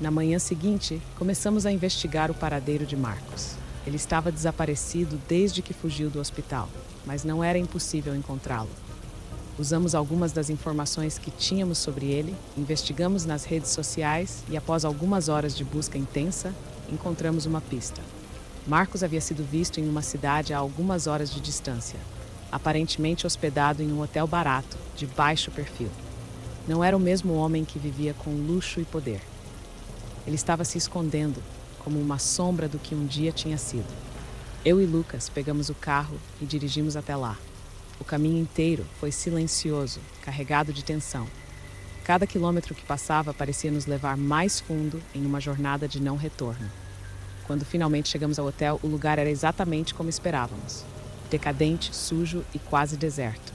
Na manhã seguinte, começamos a investigar o paradeiro de Marcos. Ele estava desaparecido desde que fugiu do hospital, mas não era impossível encontrá-lo. Usamos algumas das informações que tínhamos sobre ele, investigamos nas redes sociais e, após algumas horas de busca intensa, encontramos uma pista. Marcos havia sido visto em uma cidade a algumas horas de distância, aparentemente hospedado em um hotel barato, de baixo perfil. Não era o mesmo homem que vivia com luxo e poder. Ele estava se escondendo, como uma sombra do que um dia tinha sido. Eu e Lucas pegamos o carro e dirigimos até lá. O caminho inteiro foi silencioso, carregado de tensão. Cada quilômetro que passava parecia nos levar mais fundo em uma jornada de não retorno. Quando finalmente chegamos ao hotel, o lugar era exatamente como esperávamos. Decadente, sujo e quase deserto.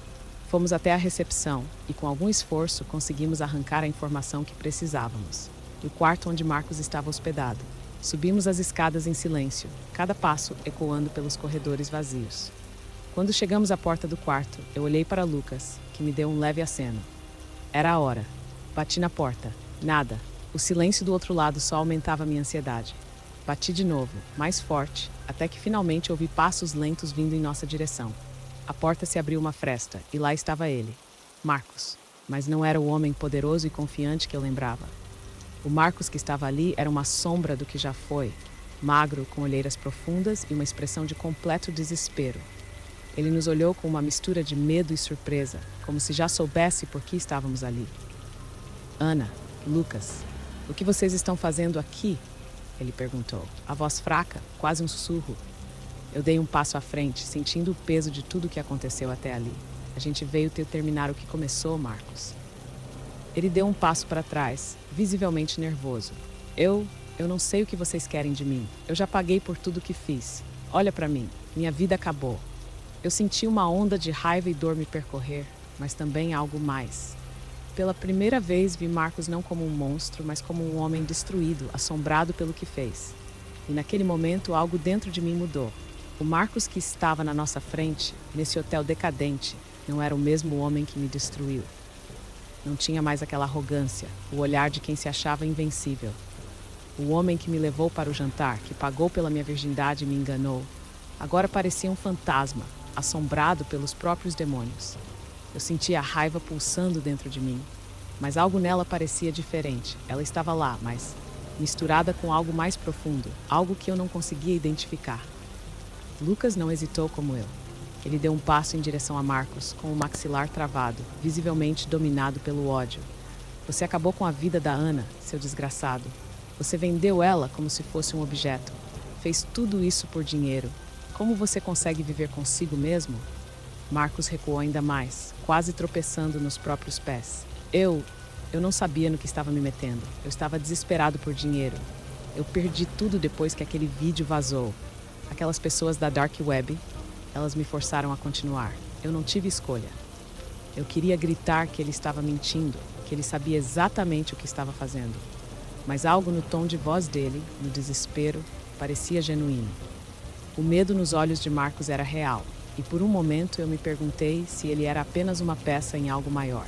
Fomos até a recepção e, com algum esforço, conseguimos arrancar a informação que precisávamos. O quarto onde Marcos estava hospedado. Subimos as escadas em silêncio, cada passo ecoando pelos corredores vazios. Quando chegamos à porta do quarto, eu olhei para Lucas, que me deu um leve aceno. Era a hora. Bati na porta. Nada. O silêncio do outro lado só aumentava minha ansiedade. Bati de novo, mais forte, até que finalmente ouvi passos lentos vindo em nossa direção. A porta se abriu uma fresta, e lá estava ele, Marcos. Mas não era o homem poderoso e confiante que eu lembrava. O Marcos que estava ali era uma sombra do que já foi, magro, com olheiras profundas e uma expressão de completo desespero. Ele nos olhou com uma mistura de medo e surpresa, como se já soubesse por que estávamos ali. Ana, Lucas, o que vocês estão fazendo aqui? Ele perguntou, a voz fraca, quase um sussurro. Eu dei um passo à frente, sentindo o peso de tudo o que aconteceu até ali. A gente veio terminar o que começou, Marcos. Ele deu um passo para trás, visivelmente nervoso. Eu não sei o que vocês querem de mim. Eu já paguei por tudo que fiz. Olha para mim, minha vida acabou. Eu senti uma onda de raiva e dor me percorrer, mas também algo mais. Pela primeira vez vi Marcos não como um monstro, mas como um homem destruído, assombrado pelo que fez. E naquele momento algo dentro de mim mudou. O Marcos que estava na nossa frente, nesse hotel decadente, não era o mesmo homem que me destruiu. Não tinha mais aquela arrogância, o olhar de quem se achava invencível. O homem que me levou para o jantar, que pagou pela minha virgindade e me enganou, agora parecia um fantasma, assombrado pelos próprios demônios. Eu sentia a raiva pulsando dentro de mim, mas algo nela parecia diferente. Ela estava lá, mas misturada com algo mais profundo, algo que eu não conseguia identificar. Lucas não hesitou como eu. Ele deu um passo em direção a Marcos, com o maxilar travado, visivelmente dominado pelo ódio. Você acabou com a vida da Ana, seu desgraçado. Você vendeu ela como se fosse um objeto. Fez tudo isso por dinheiro. Como você consegue viver consigo mesmo? Marcos recuou ainda mais, quase tropeçando nos próprios pés. Eu não sabia no que estava me metendo. Eu estava desesperado por dinheiro. Eu perdi tudo depois que aquele vídeo vazou. Aquelas pessoas da Dark Web, elas me forçaram a continuar. Eu não tive escolha. Eu queria gritar que ele estava mentindo, que ele sabia exatamente o que estava fazendo. Mas algo no tom de voz dele, no desespero, parecia genuíno. O medo nos olhos de Marcos era real, e por um momento eu me perguntei se ele era apenas uma peça em algo maior.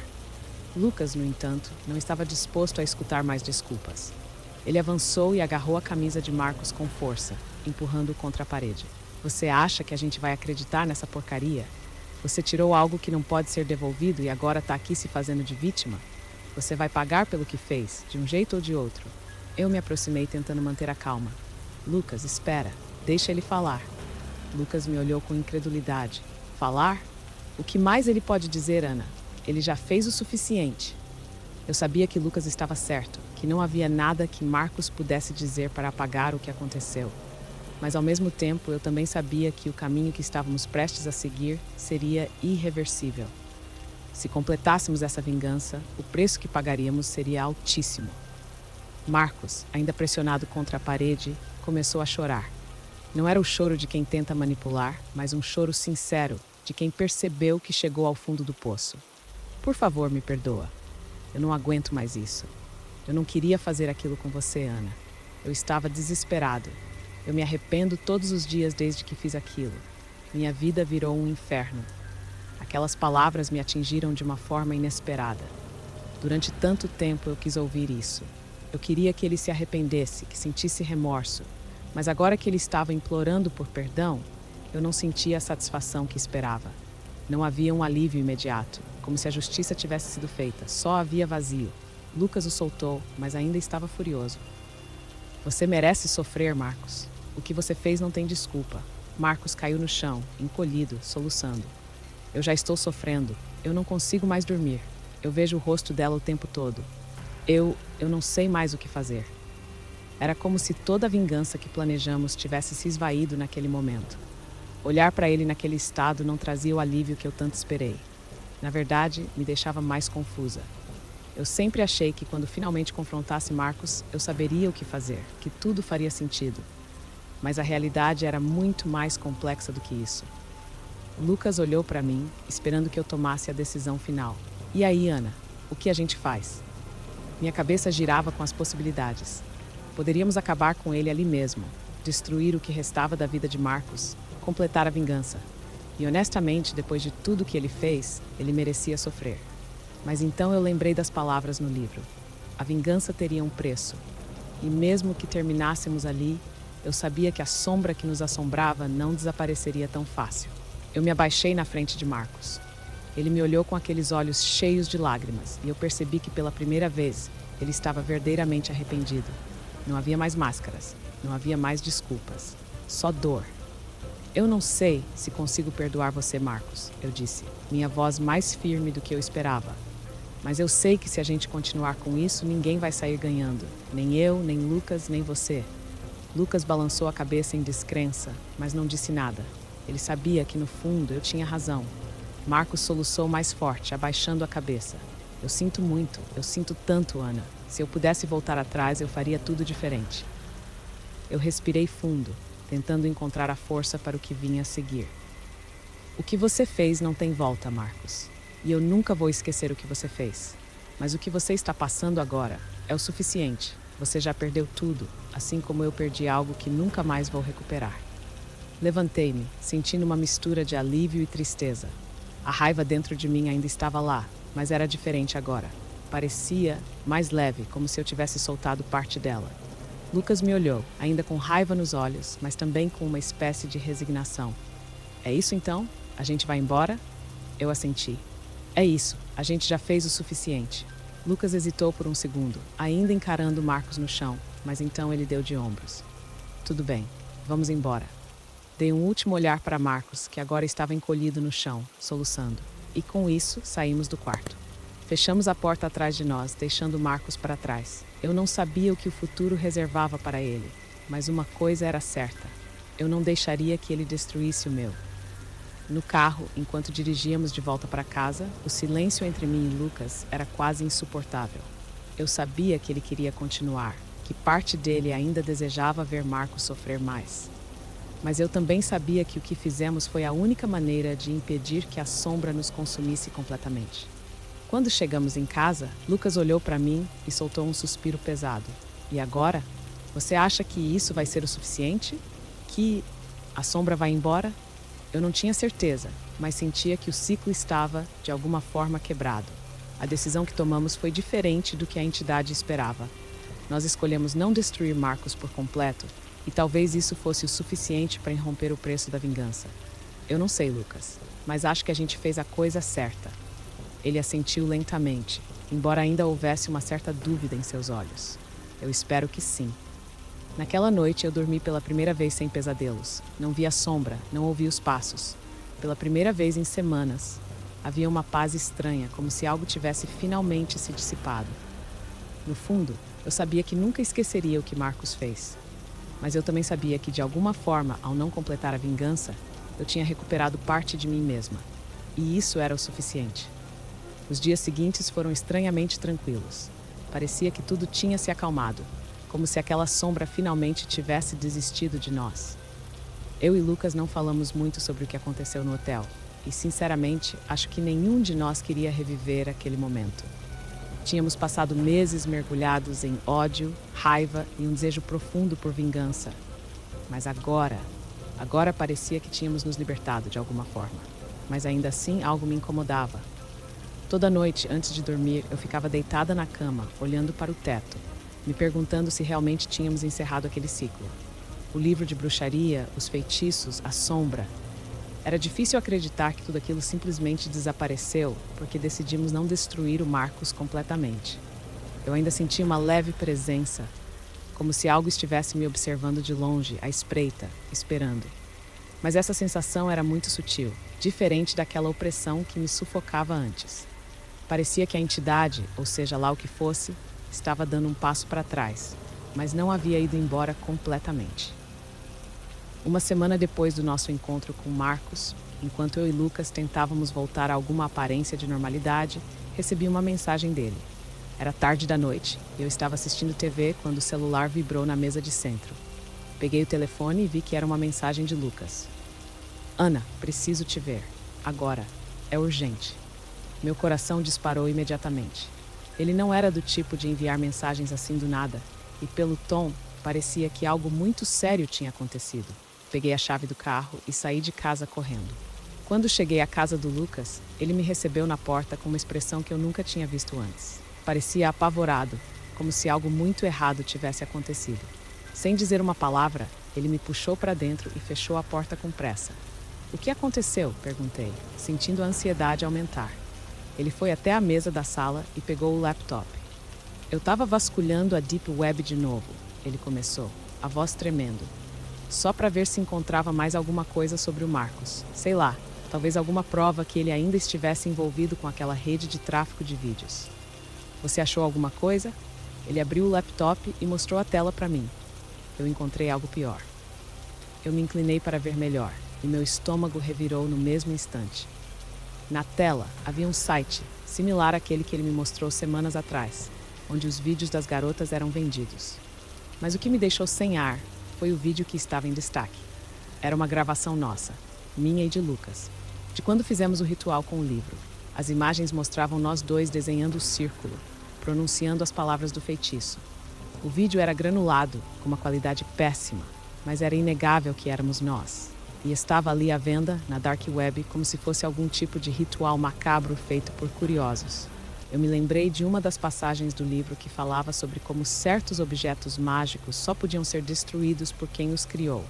Lucas, no entanto, não estava disposto a escutar mais desculpas. Ele avançou e agarrou a camisa de Marcos com força, empurrando-o contra a parede. Você acha que a gente vai acreditar nessa porcaria? Você tirou algo que não pode ser devolvido e agora está aqui se fazendo de vítima? Você vai pagar pelo que fez, de um jeito ou de outro. Eu me aproximei tentando manter a calma. Lucas, espera. Deixa ele falar. Lucas me olhou com incredulidade. Falar? O que mais ele pode dizer, Ana? Ele já fez o suficiente. Eu sabia que Lucas estava certo, que não havia nada que Marcos pudesse dizer para apagar o que aconteceu. Mas ao mesmo tempo, eu também sabia que o caminho que estávamos prestes a seguir seria irreversível. Se completássemos essa vingança, o preço que pagaríamos seria altíssimo. Marcos, ainda pressionado contra a parede, começou a chorar. Não era o choro de quem tenta manipular, mas um choro sincero, de quem percebeu que chegou ao fundo do poço. Por favor, me perdoa. Eu não aguento mais isso. Eu não queria fazer aquilo com você, Ana. Eu estava desesperado. Eu me arrependo todos os dias desde que fiz aquilo. Minha vida virou um inferno. Aquelas palavras me atingiram de uma forma inesperada. Durante tanto tempo eu quis ouvir isso. Eu queria que ele se arrependesse, que sentisse remorso. Mas agora que ele estava implorando por perdão, eu não sentia a satisfação que esperava. Não havia um alívio imediato, como se a justiça tivesse sido feita. Só havia vazio. Lucas o soltou, mas ainda estava furioso. Você merece sofrer, Marcos. O que você fez não tem desculpa. Marcos caiu no chão, encolhido, soluçando. Eu já estou sofrendo. Eu não consigo mais dormir. Eu vejo o rosto dela o tempo todo. Eu não sei mais o que fazer. Era como se toda a vingança que planejamos tivesse se esvaído naquele momento. Olhar para ele naquele estado não trazia o alívio que eu tanto esperei. Na verdade, me deixava mais confusa. Eu sempre achei que quando finalmente confrontasse Marcos, eu saberia o que fazer, que tudo faria sentido. Mas a realidade era muito mais complexa do que isso. Lucas olhou para mim, esperando que eu tomasse a decisão final. E aí, Ana, o que a gente faz? Minha cabeça girava com as possibilidades. Poderíamos acabar com ele ali mesmo, destruir o que restava da vida de Marcos, completar a vingança. E honestamente, depois de tudo que ele fez, ele merecia sofrer. Mas então eu lembrei das palavras no livro. A vingança teria um preço. E mesmo que terminássemos ali, eu sabia que a sombra que nos assombrava não desapareceria tão fácil. Eu me abaixei na frente de Marcos. Ele me olhou com aqueles olhos cheios de lágrimas, e eu percebi que pela primeira vez ele estava verdadeiramente arrependido. Não havia mais máscaras, não havia mais desculpas, só dor. Eu não sei se consigo perdoar você, Marcos, eu disse, minha voz mais firme do que eu esperava. Mas eu sei que se a gente continuar com isso, ninguém vai sair ganhando. Nem eu, nem Lucas, nem você. Lucas balançou a cabeça em descrença, mas não disse nada. Ele sabia que, no fundo, eu tinha razão. Marcos soluçou mais forte, abaixando a cabeça. Eu sinto muito, eu sinto tanto, Ana. Se eu pudesse voltar atrás, eu faria tudo diferente. Eu respirei fundo, tentando encontrar a força para o que vinha a seguir. O que você fez não tem volta, Marcos. E eu nunca vou esquecer o que você fez. Mas o que você está passando agora é o suficiente. Você já perdeu tudo, assim como eu perdi algo que nunca mais vou recuperar. Levantei-me, sentindo uma mistura de alívio e tristeza. A raiva dentro de mim ainda estava lá, mas era diferente agora. Parecia mais leve, como se eu tivesse soltado parte dela. Lucas me olhou, ainda com raiva nos olhos, mas também com uma espécie de resignação. É isso então? A gente vai embora? Eu assenti. É isso, a gente já fez o suficiente. Lucas hesitou por um segundo, ainda encarando Marcos no chão, mas então ele deu de ombros. Tudo bem, vamos embora. Dei um último olhar para Marcos, que agora estava encolhido no chão, soluçando. E com isso, saímos do quarto. Fechamos a porta atrás de nós, deixando Marcos para trás. Eu não sabia o que o futuro reservava para ele, mas uma coisa era certa. Eu não deixaria que ele destruísse o meu. No carro, enquanto dirigíamos de volta para casa, o silêncio entre mim e Lucas era quase insuportável. Eu sabia que ele queria continuar, que parte dele ainda desejava ver Marcos sofrer mais. Mas eu também sabia que o que fizemos foi a única maneira de impedir que a sombra nos consumisse completamente. Quando chegamos em casa, Lucas olhou para mim e soltou um suspiro pesado. E agora? Você acha que isso vai ser o suficiente? Que a sombra vai embora? Eu não tinha certeza, mas sentia que o ciclo estava, de alguma forma, quebrado. A decisão que tomamos foi diferente do que a entidade esperava. Nós escolhemos não destruir Marcos por completo, e talvez isso fosse o suficiente para irromper o preço da vingança. Eu não sei, Lucas, mas acho que a gente fez a coisa certa. Ele assentiu lentamente, embora ainda houvesse uma certa dúvida em seus olhos. Eu espero que sim. Naquela noite eu dormi pela primeira vez sem pesadelos. Não vi a sombra, não ouvi os passos. Pela primeira vez em semanas, havia uma paz estranha, como se algo tivesse finalmente se dissipado. No fundo, eu sabia que nunca esqueceria o que Marcos fez. Mas eu também sabia que, de alguma forma, ao não completar a vingança, eu tinha recuperado parte de mim mesma. E isso era o suficiente. Os dias seguintes foram estranhamente tranquilos. Parecia que tudo tinha se acalmado, como se aquela sombra finalmente tivesse desistido de nós. Eu e Lucas não falamos muito sobre o que aconteceu no hotel, e sinceramente, acho que nenhum de nós queria reviver aquele momento. Tínhamos passado meses mergulhados em ódio, raiva e um desejo profundo por vingança. Mas agora parecia que tínhamos nos libertado de alguma forma. Mas ainda assim, algo me incomodava. Toda noite, antes de dormir, eu ficava deitada na cama, olhando para o teto, me perguntando se realmente tínhamos encerrado aquele ciclo. O livro de bruxaria, os feitiços, a sombra. Era difícil acreditar que tudo aquilo simplesmente desapareceu porque decidimos não destruir o Marcos completamente. Eu ainda sentia uma leve presença, como se algo estivesse me observando de longe, à espreita, esperando. Mas essa sensação era muito sutil, diferente daquela opressão que me sufocava antes. Parecia que a entidade, ou seja lá o que fosse, estava dando um passo para trás, mas não havia ido embora completamente. Uma semana depois do nosso encontro com Marcos, enquanto eu e Lucas tentávamos voltar a alguma aparência de normalidade, recebi uma mensagem dele. Era tarde da noite e eu estava assistindo TV quando o celular vibrou na mesa de centro. Peguei o telefone e vi que era uma mensagem de Lucas. Ana, preciso te ver. Agora. É urgente. Meu coração disparou imediatamente. Ele não era do tipo de enviar mensagens assim do nada, e pelo tom, parecia que algo muito sério tinha acontecido. Peguei a chave do carro e saí de casa correndo. Quando cheguei à casa do Lucas, ele me recebeu na porta com uma expressão que eu nunca tinha visto antes. Parecia apavorado, como se algo muito errado tivesse acontecido. Sem dizer uma palavra, ele me puxou para dentro e fechou a porta com pressa. O que aconteceu? Perguntei, sentindo a ansiedade aumentar. Ele foi até a mesa da sala e pegou o laptop. Eu estava vasculhando a Deep Web de novo, ele começou, a voz tremendo. Só para ver se encontrava mais alguma coisa sobre o Marcos. Sei lá, talvez alguma prova que ele ainda estivesse envolvido com aquela rede de tráfico de vídeos. Você achou alguma coisa? Ele abriu o laptop e mostrou a tela para mim. Eu encontrei algo pior. Eu me inclinei para ver melhor, e meu estômago revirou no mesmo instante. Na tela, havia um site, similar àquele que ele me mostrou semanas atrás, onde os vídeos das garotas eram vendidos. Mas o que me deixou sem ar foi o vídeo que estava em destaque. Era uma gravação nossa, minha e de Lucas, de quando fizemos o ritual com o livro. As imagens mostravam nós dois desenhando o círculo, pronunciando as palavras do feitiço. O vídeo era granulado, com uma qualidade péssima, mas era inegável que éramos nós. E estava ali à venda, na Dark Web, como se fosse algum tipo de ritual macabro feito por curiosos. Eu me lembrei de uma das passagens do livro que falava sobre como certos objetos mágicos só podiam ser destruídos por quem os criou.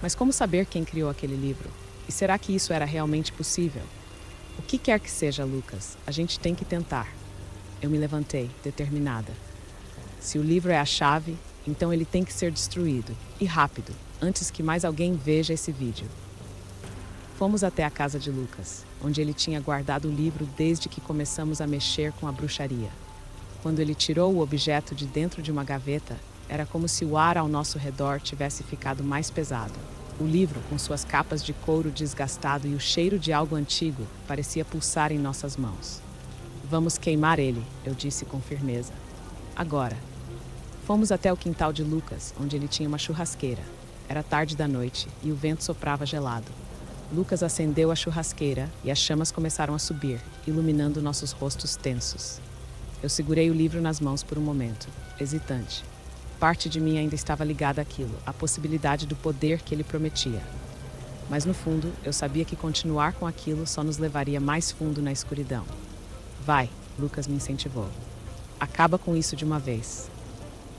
Mas como saber quem criou aquele livro? E será que isso era realmente possível? O que quer que seja, Lucas, a gente tem que tentar. Eu me levantei, determinada. Se o livro é a chave, então ele tem que ser destruído, e rápido, antes que mais alguém veja esse vídeo. Fomos até a casa de Lucas, onde ele tinha guardado o livro desde que começamos a mexer com a bruxaria. Quando ele tirou o objeto de dentro de uma gaveta, era como se o ar ao nosso redor tivesse ficado mais pesado. O livro, com suas capas de couro desgastado e o cheiro de algo antigo, parecia pulsar em nossas mãos. Vamos queimar ele, eu disse com firmeza. Agora. Fomos até o quintal de Lucas, onde ele tinha uma churrasqueira. Era tarde da noite e o vento soprava gelado. Lucas acendeu a churrasqueira e as chamas começaram a subir, iluminando nossos rostos tensos. Eu segurei o livro nas mãos por um momento, hesitante. Parte de mim ainda estava ligada àquilo, à possibilidade do poder que ele prometia. Mas no fundo, eu sabia que continuar com aquilo só nos levaria mais fundo na escuridão. Vai, Lucas me incentivou. Acaba com isso de uma vez.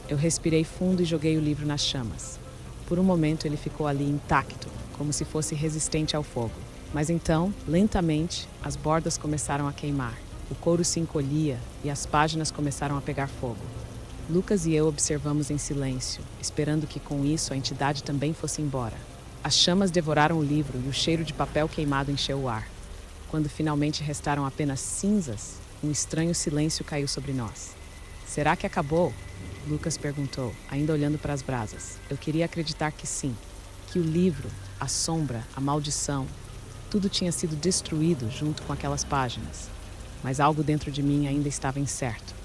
Eu respirei fundo e joguei o livro nas chamas. Por um momento ele ficou ali intacto, como se fosse resistente ao fogo. Mas então, lentamente, as bordas começaram a queimar. O couro se encolhia e as páginas começaram a pegar fogo. Lucas e eu observamos em silêncio, esperando que com isso a entidade também fosse embora. As chamas devoraram o livro e o cheiro de papel queimado encheu o ar. Quando finalmente restaram apenas cinzas, um estranho silêncio caiu sobre nós. Será que acabou? Lucas perguntou, ainda olhando para as brasas. Eu queria acreditar que sim, que o livro, a sombra, a maldição, tudo tinha sido destruído junto com aquelas páginas. Mas algo dentro de mim ainda estava incerto.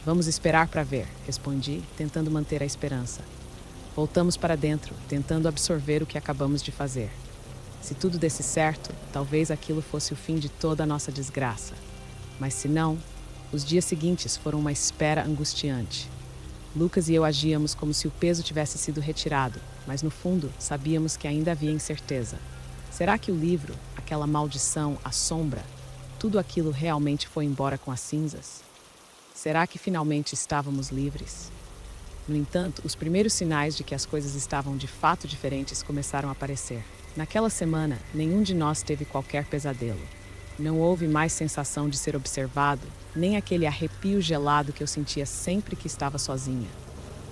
Vamos esperar para ver, respondi, tentando manter a esperança. Voltamos para dentro, tentando absorver o que acabamos de fazer. Se tudo desse certo, talvez aquilo fosse o fim de toda a nossa desgraça. Mas se não, os dias seguintes foram uma espera angustiante. Lucas e eu agíamos como se o peso tivesse sido retirado, mas no fundo sabíamos que ainda havia incerteza. Será que o livro, aquela maldição, a sombra, tudo aquilo realmente foi embora com as cinzas? Será que finalmente estávamos livres? No entanto, os primeiros sinais de que as coisas estavam de fato diferentes começaram a aparecer. Naquela semana, nenhum de nós teve qualquer pesadelo. Não houve mais sensação de ser observado, nem aquele arrepio gelado que eu sentia sempre que estava sozinha.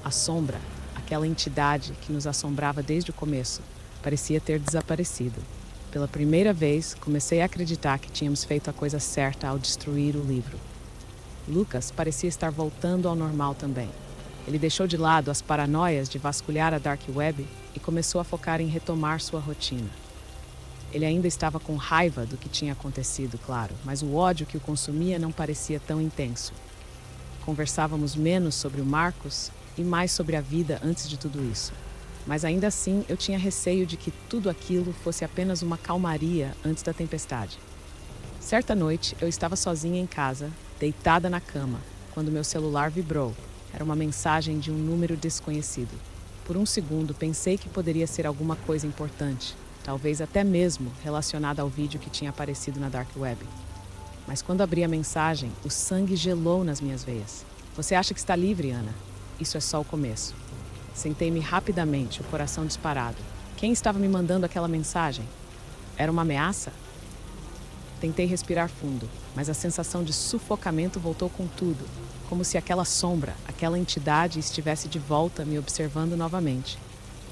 A sombra, aquela entidade que nos assombrava desde o começo, parecia ter desaparecido. Pela primeira vez, comecei a acreditar que tínhamos feito a coisa certa ao destruir o livro. Lucas parecia estar voltando ao normal também. Ele deixou de lado as paranoias de vasculhar a dark web e começou a focar em retomar sua rotina. Ele ainda estava com raiva do que tinha acontecido, claro, mas o ódio que o consumia não parecia tão intenso. Conversávamos menos sobre o Marcos e mais sobre a vida antes de tudo isso. Mas ainda assim, eu tinha receio de que tudo aquilo fosse apenas uma calmaria antes da tempestade. Certa noite, eu estava sozinha em casa, deitada na cama, quando meu celular vibrou. Era uma mensagem de um número desconhecido. Por um segundo, pensei que poderia ser alguma coisa importante, talvez até mesmo relacionada ao vídeo que tinha aparecido na dark web. Mas quando abri a mensagem, o sangue gelou nas minhas veias. Você acha que está livre, Ana? Isso é só o começo. Sentei-me rapidamente, o coração disparado. Quem estava me mandando aquela mensagem? Era uma ameaça? Tentei respirar fundo, mas a sensação de sufocamento voltou com tudo, como se aquela sombra, aquela entidade estivesse de volta me observando novamente.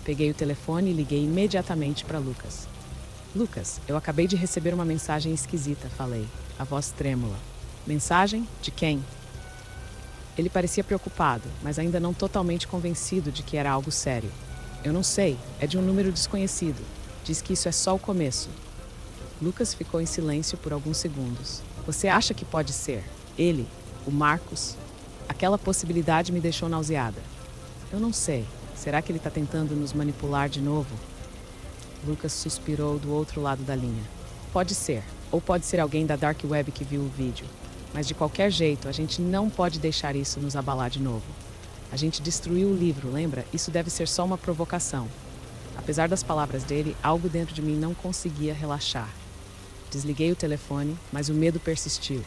Peguei o telefone e liguei imediatamente para Lucas. Lucas, eu acabei de receber uma mensagem esquisita, falei, a voz trêmula. Mensagem? De quem? Ele parecia preocupado, mas ainda não totalmente convencido de que era algo sério. Eu não sei, é de um número desconhecido. Diz que isso é só o começo. Lucas ficou em silêncio por alguns segundos. Você acha que pode ser? Ele? O Marcos? Aquela possibilidade me deixou nauseada. Eu não sei. Será que ele está tentando nos manipular de novo? Lucas suspirou do outro lado da linha. Pode ser. Ou pode ser alguém da dark web que viu o vídeo. Mas de qualquer jeito, a gente não pode deixar isso nos abalar de novo. A gente destruiu o livro, lembra? Isso deve ser só uma provocação. Apesar das palavras dele, algo dentro de mim não conseguia relaxar. Desliguei o telefone, mas o medo persistiu.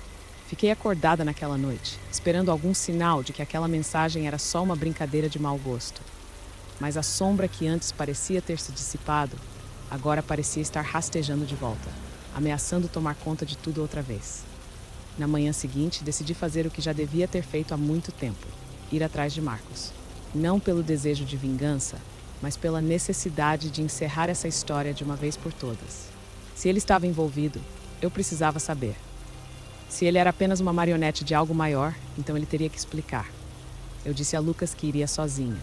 Fiquei acordada naquela noite, esperando algum sinal de que aquela mensagem era só uma brincadeira de mau gosto. Mas a sombra que antes parecia ter se dissipado, agora parecia estar rastejando de volta. ameaçando tomar conta de tudo outra vez. Na manhã seguinte, decidi fazer o que já devia ter feito há muito tempo: ir atrás de Marcos. Não pelo desejo de vingança, mas pela necessidade de encerrar essa história de uma vez por todas. Se ele estava envolvido, eu precisava saber. Se ele era apenas uma marionete de algo maior, então ele teria que explicar. Eu disse a Lucas que iria sozinha.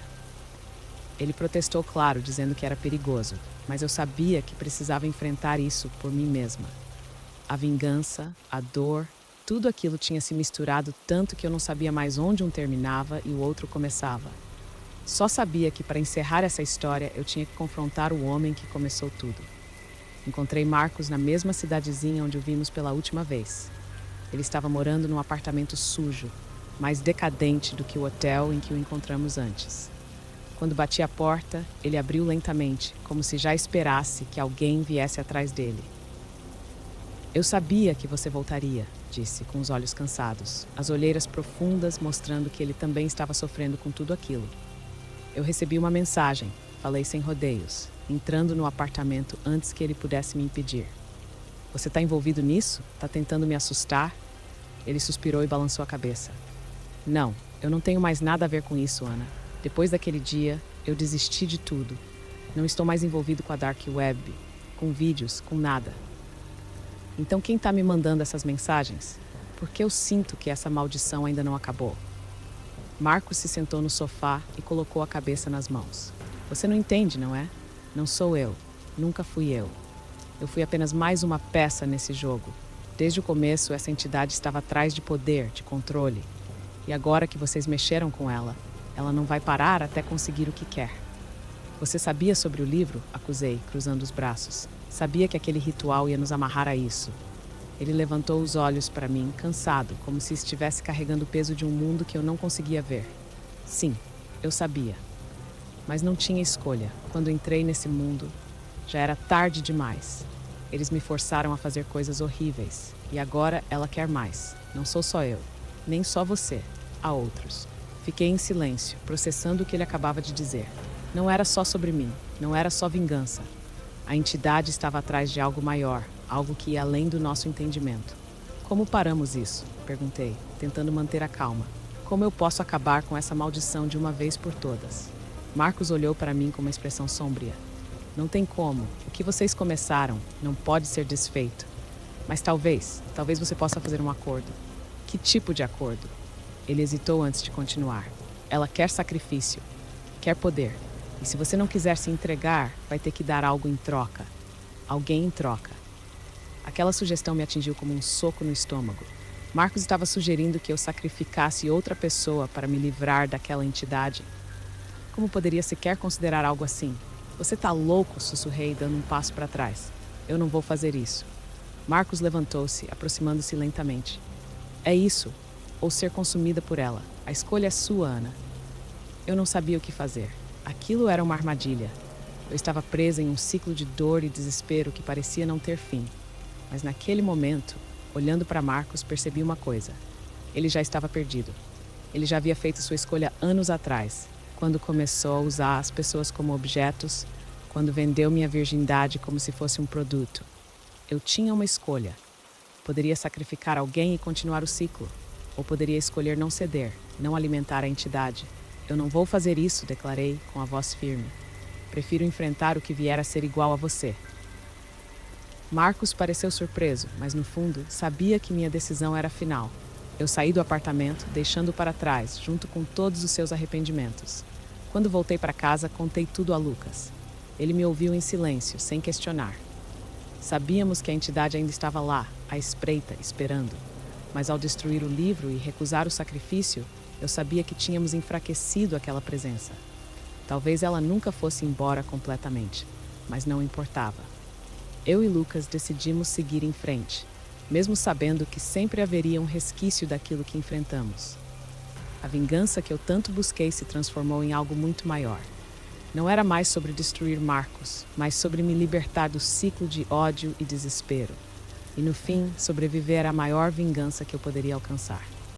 Ele protestou, claro, dizendo que era perigoso, mas eu sabia que precisava enfrentar isso por mim mesma. A vingança, a dor, tudo aquilo tinha se misturado tanto que eu não sabia mais onde um terminava e o outro começava. Só sabia que para encerrar essa história eu tinha que confrontar o homem que começou tudo. Encontrei Marcos na mesma cidadezinha onde o vimos pela última vez. Ele estava morando num apartamento sujo, mais decadente do que o hotel em que o encontramos antes. Quando bati a porta, ele abriu lentamente, como se já esperasse que alguém viesse atrás dele. Eu sabia que você voltaria, disse, com os olhos cansados, as olheiras profundas mostrando que ele também estava sofrendo com tudo aquilo. Eu recebi uma mensagem, falei sem rodeios, entrando no apartamento antes que ele pudesse me impedir. Você está envolvido nisso? Está tentando me assustar? Ele suspirou e balançou a cabeça. Não, eu não tenho mais nada a ver com isso, Ana. Depois daquele dia, eu desisti de tudo. Não estou mais envolvido com a Dark Web, com vídeos, com nada. Então quem está me mandando essas mensagens? Porque eu sinto que essa maldição ainda não acabou. Marcos se sentou no sofá e colocou a cabeça nas mãos. Você não entende, não é? Não sou eu. Nunca fui eu. Eu fui apenas mais uma peça nesse jogo. Desde o começo, essa entidade estava atrás de poder, de controle. E agora que vocês mexeram com ela, ela não vai parar até conseguir o que quer. Você sabia sobre o livro? Acusei, cruzando os braços. Sabia que aquele ritual ia nos amarrar a isso. Ele levantou os olhos para mim, cansado, como se estivesse carregando o peso de um mundo que eu não conseguia ver. Sim, eu sabia. Mas não tinha escolha. Quando entrei nesse mundo, já era tarde demais. Eles me forçaram a fazer coisas horríveis. E agora ela quer mais. Não sou só eu. Nem só você. Há outros. Fiquei em silêncio, processando o que ele acabava de dizer. Não era só sobre mim. Não era só vingança. A entidade estava atrás de algo maior. Algo que ia além do nosso entendimento. Como paramos isso? Perguntei, tentando manter a calma. Como eu posso acabar com essa maldição de uma vez por todas? Marcos olhou para mim com uma expressão sombria. Não tem como. O que vocês começaram não pode ser desfeito. Mas talvez você possa fazer um acordo. Que tipo de acordo? Ele hesitou antes de continuar. Ela quer sacrifício. Quer poder. E se você não quiser se entregar, vai ter que dar algo em troca. Alguém em troca. Aquela sugestão me atingiu como um soco no estômago. Marcos estava sugerindo que eu sacrificasse outra pessoa para me livrar daquela entidade. Como poderia sequer considerar algo assim? Você tá louco, sussurrei, dando um passo para trás. Eu não vou fazer isso. Marcos levantou-se, aproximando-se lentamente. É isso, ou ser consumida por ela. A escolha é sua, Ana. Eu não sabia o que fazer. Aquilo era uma armadilha. Eu estava presa em um ciclo de dor e desespero que parecia não ter fim. Mas naquele momento, olhando para Marcos, percebi uma coisa. Ele já estava perdido. Ele já havia feito sua escolha anos atrás, quando começou a usar as pessoas como objetos, quando vendeu minha virgindade como se fosse um produto. Eu tinha uma escolha. Poderia sacrificar alguém e continuar o ciclo, ou poderia escolher não ceder, não alimentar a entidade. Eu não vou fazer isso, declarei com a voz firme. Prefiro enfrentar o que vier a ser igual a você. Marcos pareceu surpreso, mas no fundo sabia que minha decisão era final. Eu saí do apartamento, deixando-o para trás, junto com todos os seus arrependimentos. Quando voltei para casa, contei tudo a Lucas. Ele me ouviu em silêncio, sem questionar. Sabíamos que a entidade ainda estava lá, à espreita, esperando. Mas ao destruir o livro e recusar o sacrifício, eu sabia que tínhamos enfraquecido aquela presença. Talvez ela nunca fosse embora completamente, mas não importava. Eu e Lucas decidimos seguir em frente, mesmo sabendo que sempre haveria um resquício daquilo que enfrentamos. A vingança que eu tanto busquei se transformou em algo muito maior. Não era mais sobre destruir Marcos, mas sobre me libertar do ciclo de ódio e desespero. E no fim, sobreviver à maior vingança que eu poderia alcançar.